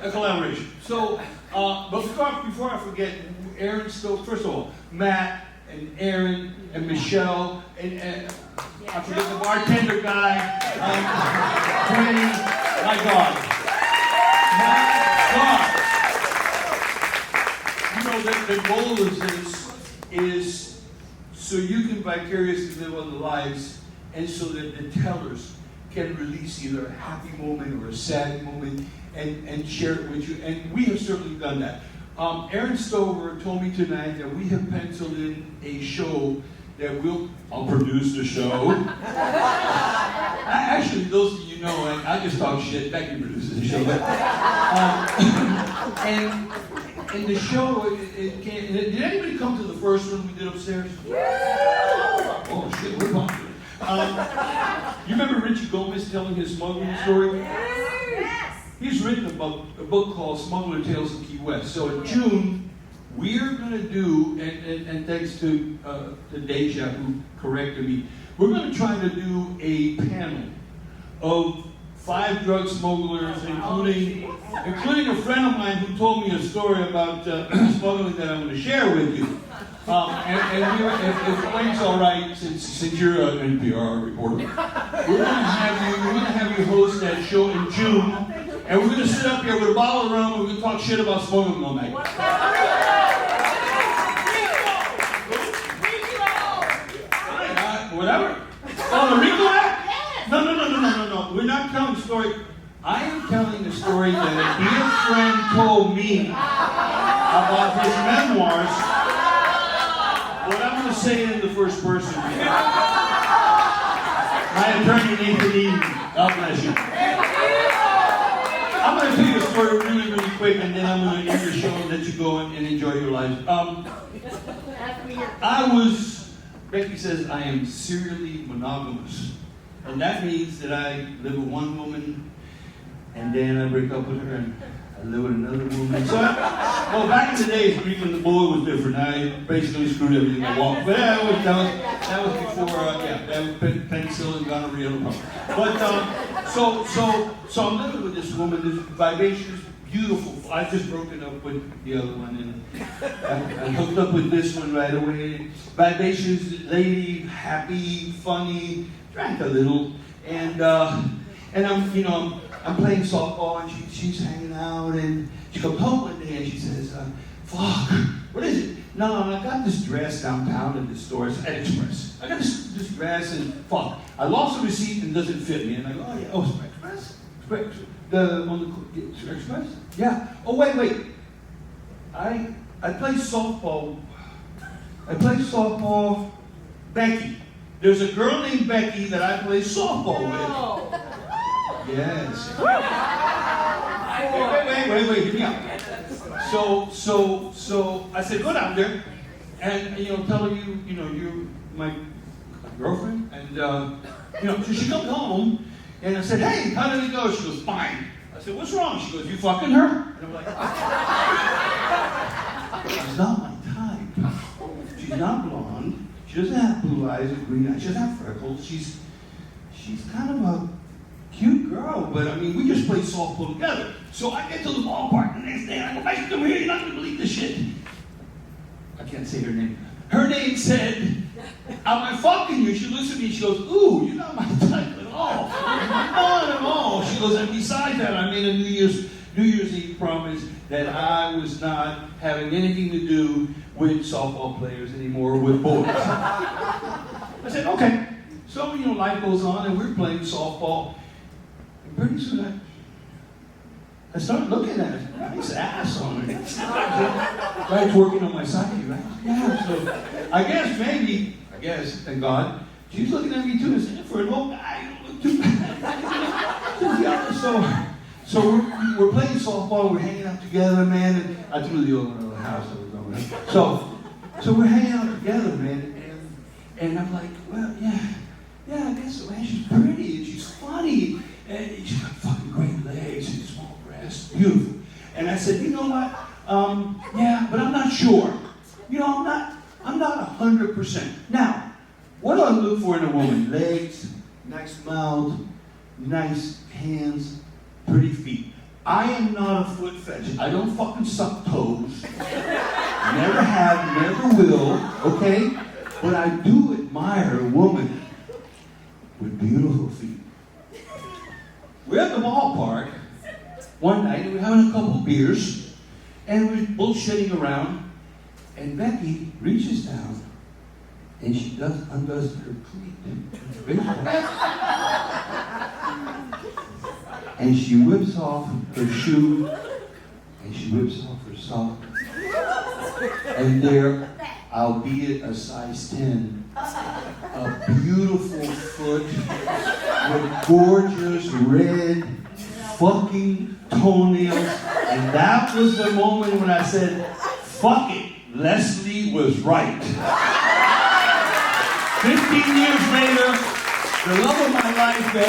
A collaboration. So, but before I forget, Erin still, first of all, Matt and Erin and Michelle and I forget the bartender guy, Quinn, my God. You know, the goal of this is so you can vicariously live on the lives and so that the tellers can release either a happy moment or a sad moment and share it with you. And we have certainly done that. Erin Stover told me tonight that we have penciled in a show that I'll produce the show. Actually, those of you know, I just talk shit. Becky produces the show. But, and the show, did anybody come to the first one we did upstairs? Oh shit, we're popular. You remember Richie Gomez telling his smuggling story? Yes. He's written a book called Smuggler Tales of Key West. So in June, we're going to do, and thanks to Deja who corrected me, we're going to try to do a panel of 5 drug smugglers, including a friend of mine who told me a story about smuggling that I'm going to share with you. If Wayne's all right, since you're an NPR reporter, we're going to have you host that show in June, and we're going to sit up here with a bottle of rum and we're going to talk shit about smuggling all night. Whatever. Oh, the Rico Act? No. We're not telling the story. I am telling the story that a dear friend told me about his memoirs. But I'm going to say it in the first person. My attorney, Nathan Eden. God bless you. I'm going to tell you a story really, really quick, and then I'm going to end the show and let you go and enjoy your lives. Becky says I am serially monogamous. And that means that I live with one woman, and then I break up with her, and I live with another woman. So, back in the days, when the boy was different. I basically screwed everything I walked. But that was before, that was penicillin, gonorrhea, no problem. But, so I'm living with this woman, this vivacious, beautiful. I've just broken up with the other one, and I hooked up with this one right away. Vivacious lady, happy, funny, drank a little, and I'm playing softball, and she's hanging out, and she comes home one day and she says, "Fuck, what is it?" No, I got this dress downtown in the store at Express. I got this dress, and fuck, I lost the receipt and it doesn't fit me. And I go, "Oh yeah, it's Express." Express? Yeah. Oh wait. I play softball. Becky. There's a girl named Becky that I play softball with. Yes. Wait, hear me out. So I said, go down there and tell her you're my girlfriend, and so she comes home. And I said, "Hey, how did it go?" She goes, "Fine." I said, "What's wrong?" She goes, "You fucking her?" And I'm like, she's not my type. She's not blonde. She doesn't have blue eyes or green eyes. She doesn't have freckles. She's kind of a cute girl, but I mean, we just play softball together. So I get to the ballpark the next day, and I go, "Becky, come here. You're not going to believe this shit." I can't say her name. Her name said, "Am I fucking you?" She looks at me and she goes, "Ooh, you're not my type at all. Not at all." She goes, "And besides that, I made a New Year's Eve promise that I was not having anything to do with softball players anymore, with boys." I said, "Okay." So, life goes on, and we're playing softball. And pretty soon I started looking at it. Nice ass on her. Right, working on my psyche, right? Yeah, so I guess, thank God, she's looking at me too and saying, "For an old guy, you don't look too bad." So we're playing softball, we're hanging out together, man, and I threw the old one out of the house. So we're hanging out together, man, and I'm like, "Well, yeah, I guess so, man. She's pretty, and she's funny, and she's got fucking great legs and small breasts, beautiful." And I said, "You know what? Yeah, but I'm not sure. I'm not 100%. Now, what do I look for in a woman? Legs, nice mouth, nice hands, pretty feet. I am not a foot fetish. I don't fucking suck toes. Never have, never will, okay? But I do admire a woman with beautiful feet. We're at the ballpark one night, and we're having a couple beers, and we're bullshitting around, and Becky reaches down, and she undoes her cleat. And she whips off her shoe, and she whips off her sock. And there, albeit a size 10, a beautiful foot with gorgeous red fucking toenails. And that was the moment when I said, fuck it, Leslie was right. 15 years later, the love of my life, the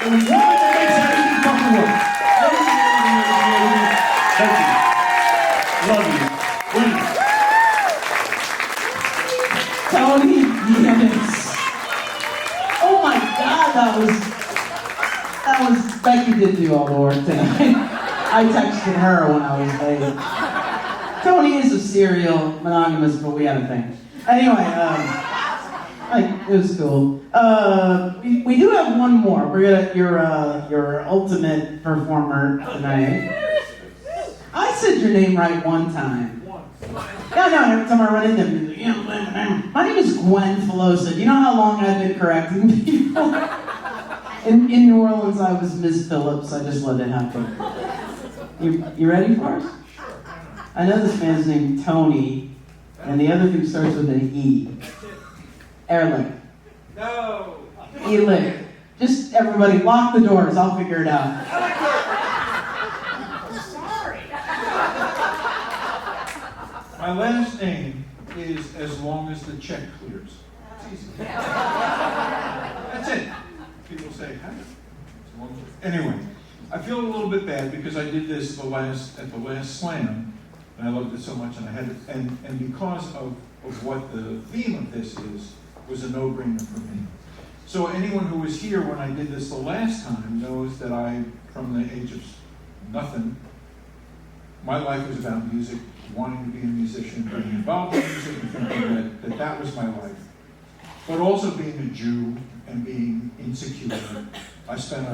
woman that makes everything fucking work. Love you. Tony Yaniz. Oh my God, that was Becky did do all the work tonight. I texted her when I was late. Tony is a serial monogamous, but we had a thing. Anyway, it was cool. We do have one more. We're gonna your ultimate performer tonight. I said your name right one time. No, every time I run into him, my name is Gwen Filosa. Do you know how long I've been correcting people? In New Orleans, I was Ms. Phillips. I just let it happen. You ready for us? I know this man's named Tony, and the other thing starts with an E. Erlich. No. Elick. Just everybody lock the doors. I'll figure it out. Sorry. My last name is as long as the check clears. It's easy. That's it. People say, how? Anyway, I feel a little bit bad because I did this at the last slam, and I loved it so much, and I had it, and because of what the theme of this is, was a no-brainer for me. So anyone who was here when I did this the last time knows that I, from the age of nothing, my life was about music, wanting to be a musician, being involved in music, and thinking that was my life. But also being a Jew and being insecure, I spent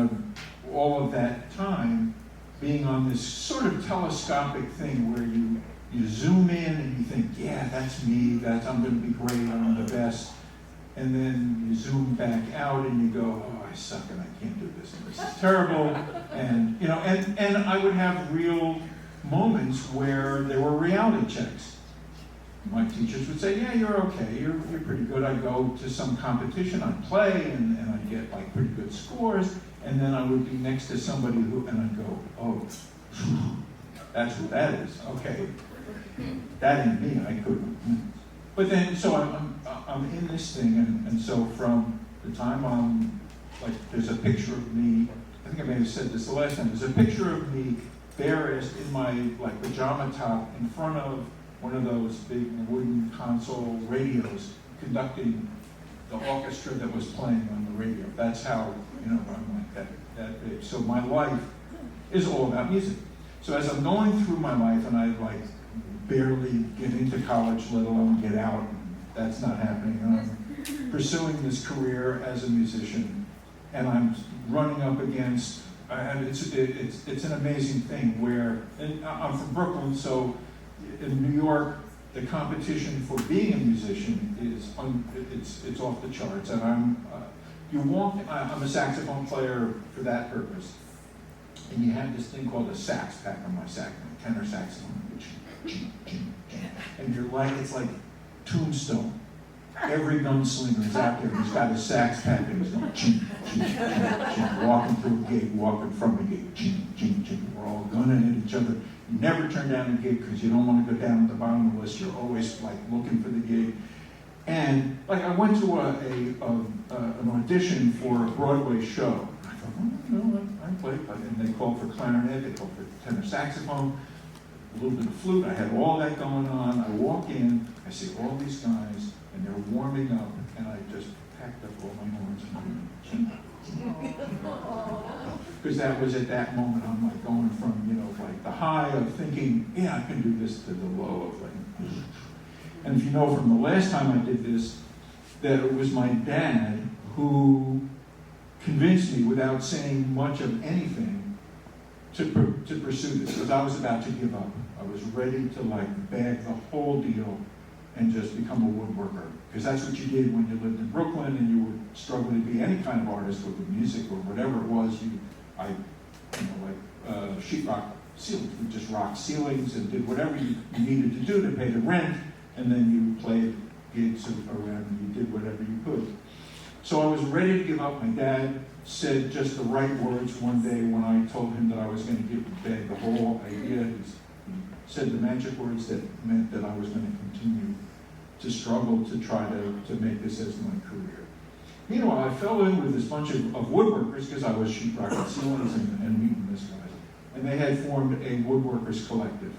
all of that time being on this sort of telescopic thing where you zoom in and you think, yeah, that's me, I'm going to be great, I'm the best. And then you zoom back out and you go, oh, I suck and I can't do this, and this is terrible. And and I would have real moments where there were reality checks. My teachers would say, yeah, you're okay, you're pretty good. I'd go to some competition, I'd play, and I'd get like pretty good scores, and then I would be next to somebody and I'd go, oh, that's what that is, okay. That ain't me, I couldn't. But then, so I'm in this thing, and so from the time I'm, like, there's a picture of me, I think I may have said this the last time, there's a picture of me bare-assed in my, like, pajama top in front of one of those big wooden console radios conducting the orchestra that was playing on the radio. That's how, I'm like that big. So my life is all about music. So as I'm going through my life, and I, like, barely get into college, let alone get out. That's not happening. And I'm pursuing this career as a musician, and I'm running up against. And it's an amazing thing. Where and I'm from Brooklyn, so in New York, the competition for being a musician is it's off the charts. And I'm a saxophone player for that purpose. And you have this thing called a sax pack on my tenor saxophone, which. And it's like Tombstone. Every gunslinger is out there who's got a sax pack and he's going walking through a gig, walking from a gig, we're all gunning at each other. You never turn down a gig because you don't want to go down at the bottom of the list. You're always like looking for the gig. And like I went to an audition for a Broadway show. I thought, I play, and they called for clarinet, they called for tenor saxophone. A little bit of flute, I had all that going on. I walk in, I see all these guys, and they're warming up, and I just packed up all my horns and Because that was at that moment, I'm like going from, you know, like the high of thinking, yeah, I can do this, to the low of like, and if you know from the last time I did this, that it was my dad who convinced me without saying much of anything to pursue this, because I was about to give up. I was ready to like bag the whole deal and just become a woodworker. Because that's what you did when you lived in Brooklyn and you were struggling to be any kind of artist with the music or whatever it was. Sheetrock ceilings. We just rocked ceilings and did whatever you needed to do to pay the rent, and then you played gigs around and you did whatever you could. So I was ready to give up. My dad said just the right words one day when I told him that I was going to bag the whole idea. He said the magic words that meant that I was going to continue to struggle to try to make this as my career. Meanwhile, I fell in with this bunch of woodworkers because I was sheetrocking ceilings and meeting this guy. And they had formed a woodworkers collective.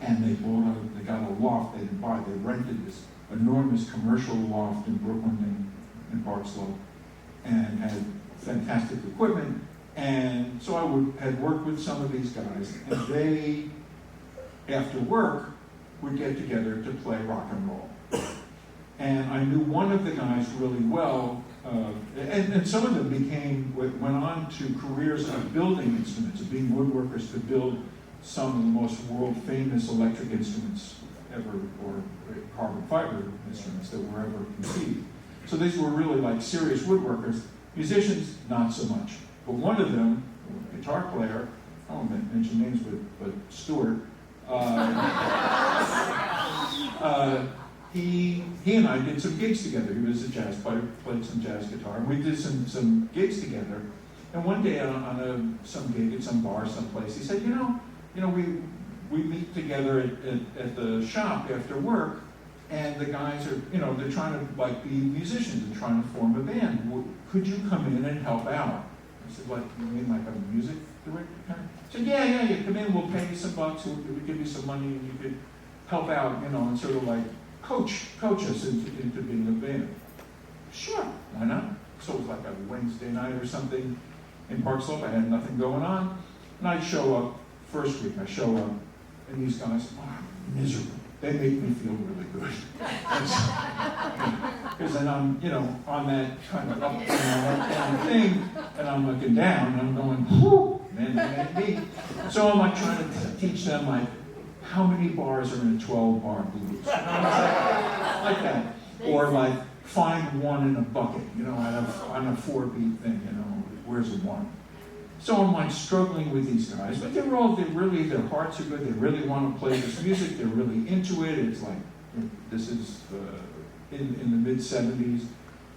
And they got a loft they didn't buy. They rented this enormous commercial loft in Brooklyn in Park Slope and had fantastic equipment. And so I had worked with some of these guys, and they, after work, would get together to play rock and roll. And I knew one of the guys really well, and some of them went on to careers of building instruments, of being woodworkers to build some of the most world-famous electric instruments ever, or carbon fiber instruments that were ever conceived. So these were really like serious woodworkers. Musicians, not so much. But one of them, a guitar player, I won't mention names, but Stuart, he and I did some gigs together. He was a jazz player, played some jazz guitar, and we did some gigs together. And one day on some gig at some bar, someplace, he said, you know, we meet together at the shop after work, and the guys are, they're trying to like be musicians and trying to form a band. Could you come in and help out? I said, like, you mean like a music director kind of? He said, yeah, you come in, we'll pay you some bucks, we'll give you some money, and you could help out, and sort of like coach us into being a band. Sure, why not? So it was like a Wednesday night or something in Park Slope. I had nothing going on, and I'd show up. First week I show up, and these guys are miserable. They make me feel really good. Because then I'm, on that kind of up down thing, and I'm looking down, and I'm going, whoo, man, me. So I'm like trying to teach them like, how many bars are in a 12-bar blues? Like that. Or like, find one in a bucket, on a 4-beat thing, where's the one? So I'm like struggling with these guys, but their hearts are good, they really want to play this music, they're really into it. It's like, this is in the mid-70s,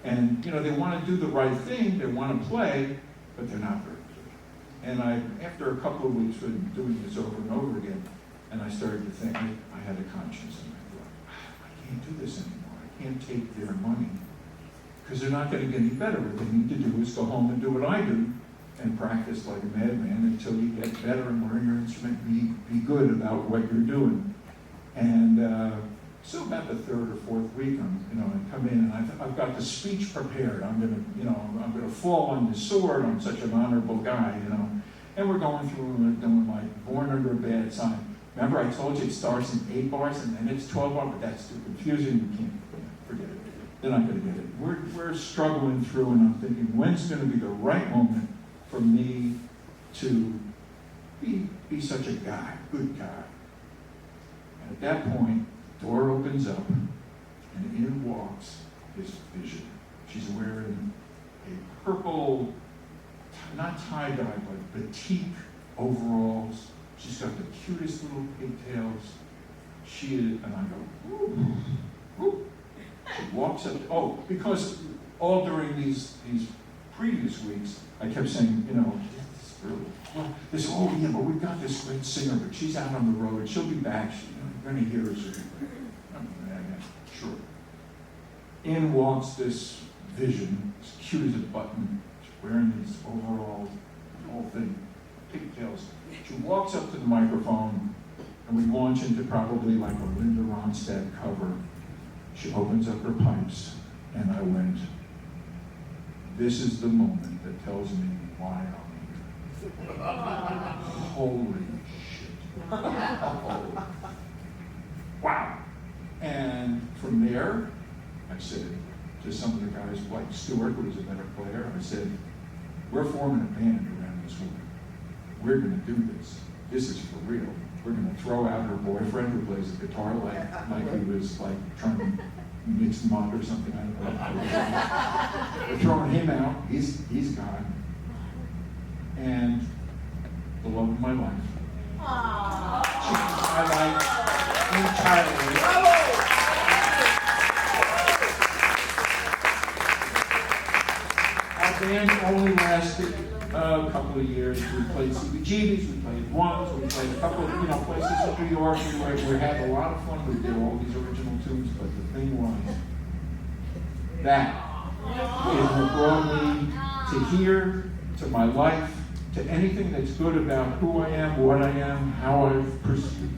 and they want to do the right thing, they want to play, but they're not very good. And after a couple of weeks of doing this over and over again, and I started to think, I had a conscience, and I thought, I can't do this anymore, I can't take their money, because they're not going to get any better. What they need to do is go home and do what I do, and practice like a madman until you get better and learn your instrument, be good about what you're doing. And so about the 3rd or 4th week, I come in and I've got the speech prepared. I'm gonna fall on the sword. I'm such an honorable guy, And we're going through and we're doing like Born Under a Bad Sign. Remember I told you it starts in 8 bars and then it's 12 bars, but that's too confusing. You can't forget it. They're not gonna get it. We're struggling through, and I'm thinking, when's gonna be the right moment for me to be such a guy, good guy. And at that point, the door opens up, and in walks his vision. She's wearing a purple, not tie-dye, but batik overalls. She's got the cutest little pigtails. And I go, ooh, ooh. She walks up, because all during these previous weeks, I kept saying, this girl, they said, oh yeah, but we've got this great singer, but she's out on the road, she'll be back, you're going to hear her sing. Yeah, sure. In walks this vision, as cute as a button, she's wearing these overalls, the whole thing, pigtails. She walks up to the microphone, and we launch into probably like a Linda Ronstadt cover. She opens up her pipes, and I went, this is the moment that tells me why I'm here. Holy shit. Oh. Wow. And from there, I said to some of the guys, like Stuart, who was a better player, I said, we're forming a band around this woman. We're going to do this. This is for real. We're going to throw out her boyfriend who plays the guitar like he was like trying to mix mud or something. I don't know. We're throwing him out. He's gone. And the love of my life. Changed my life entirely. Our band only lasted a couple of years. We played CBGBs, we played Ones, we played a couple of places in New York. We had a lot of fun. We did all these original tunes, but the thing was, that is what brought me to here, to my life, to anything that's good about who I am, what I am, how I've pursued.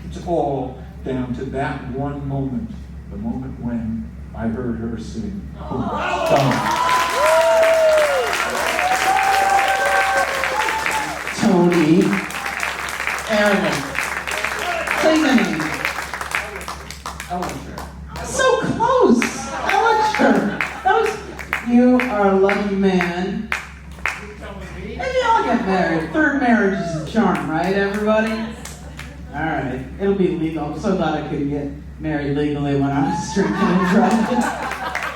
It's all down to that one moment, the moment when I heard her sing. Tony, Erin, say the name. Ellinger. So close, Ellinger. You are a lucky man. And you all get married. Third marriage is a charm, right, everybody? All right, it'll be legal. I'm so glad I couldn't get married legally when I was drinking and driving.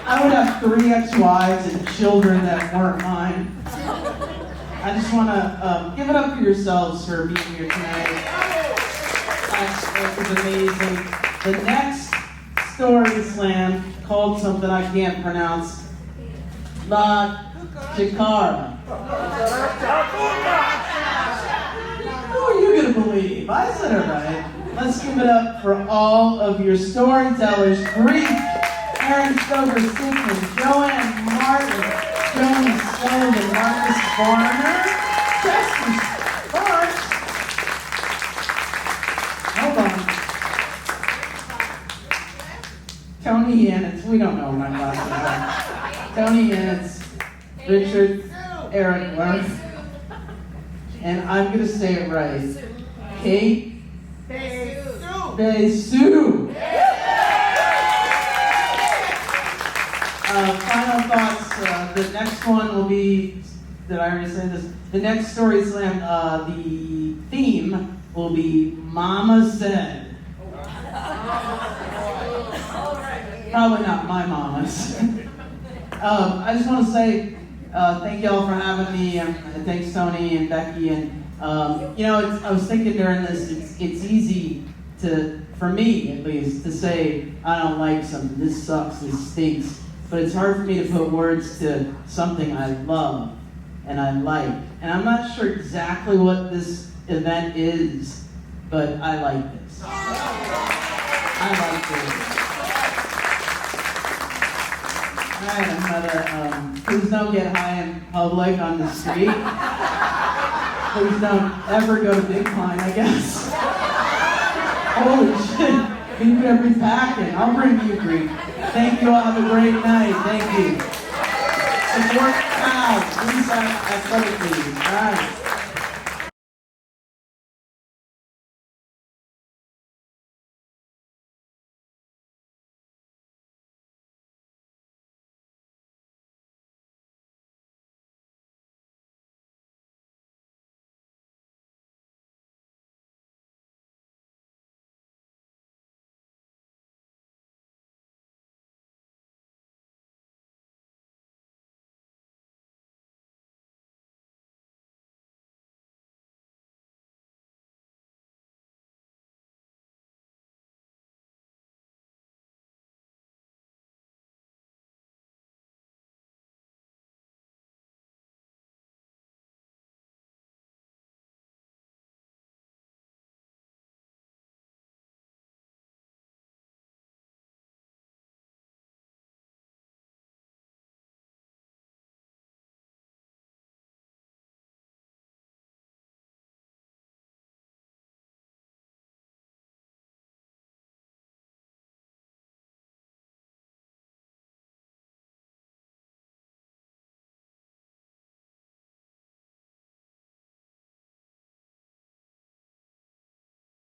I would have 3 ex-wives and children that weren't mine. I just want to give it up for yourselves for being here tonight. That was amazing. The next story slam, called something I can't pronounce, La Chicarra. Who are you going to believe? I said it right. Let's give it up for all of your storytellers. Erin, Stover-Stickmen, Joanne, Martin, Joanie, Sullivan, Varner, Justin, Bart. Hold on. Tony Yaniz. We don't know my last name. Tony Yaniz, Richard, Erin, and I'm going to say it right. Kate Besu. Final thoughts. The next one will be, did I already say this? The next story slam, the theme will be Mama Said. Probably not my mama's. I just want to say thank y'all for having me, and thanks Tony and Becky. And I was thinking during this, it's easy for me at least, to say I don't like something. This sucks. This stinks. But it's hard for me to put words to something I love and I like. And I'm not sure exactly what this event is, but I like this. I like this. Alright, I'm gonna, please don't get high in public on the street. Please don't ever go to Big Pine, I guess. Holy shit, you better be packing. I'll bring you a drink. Thank you all, have a great night. Thank you. Support now, please athletically. Alright.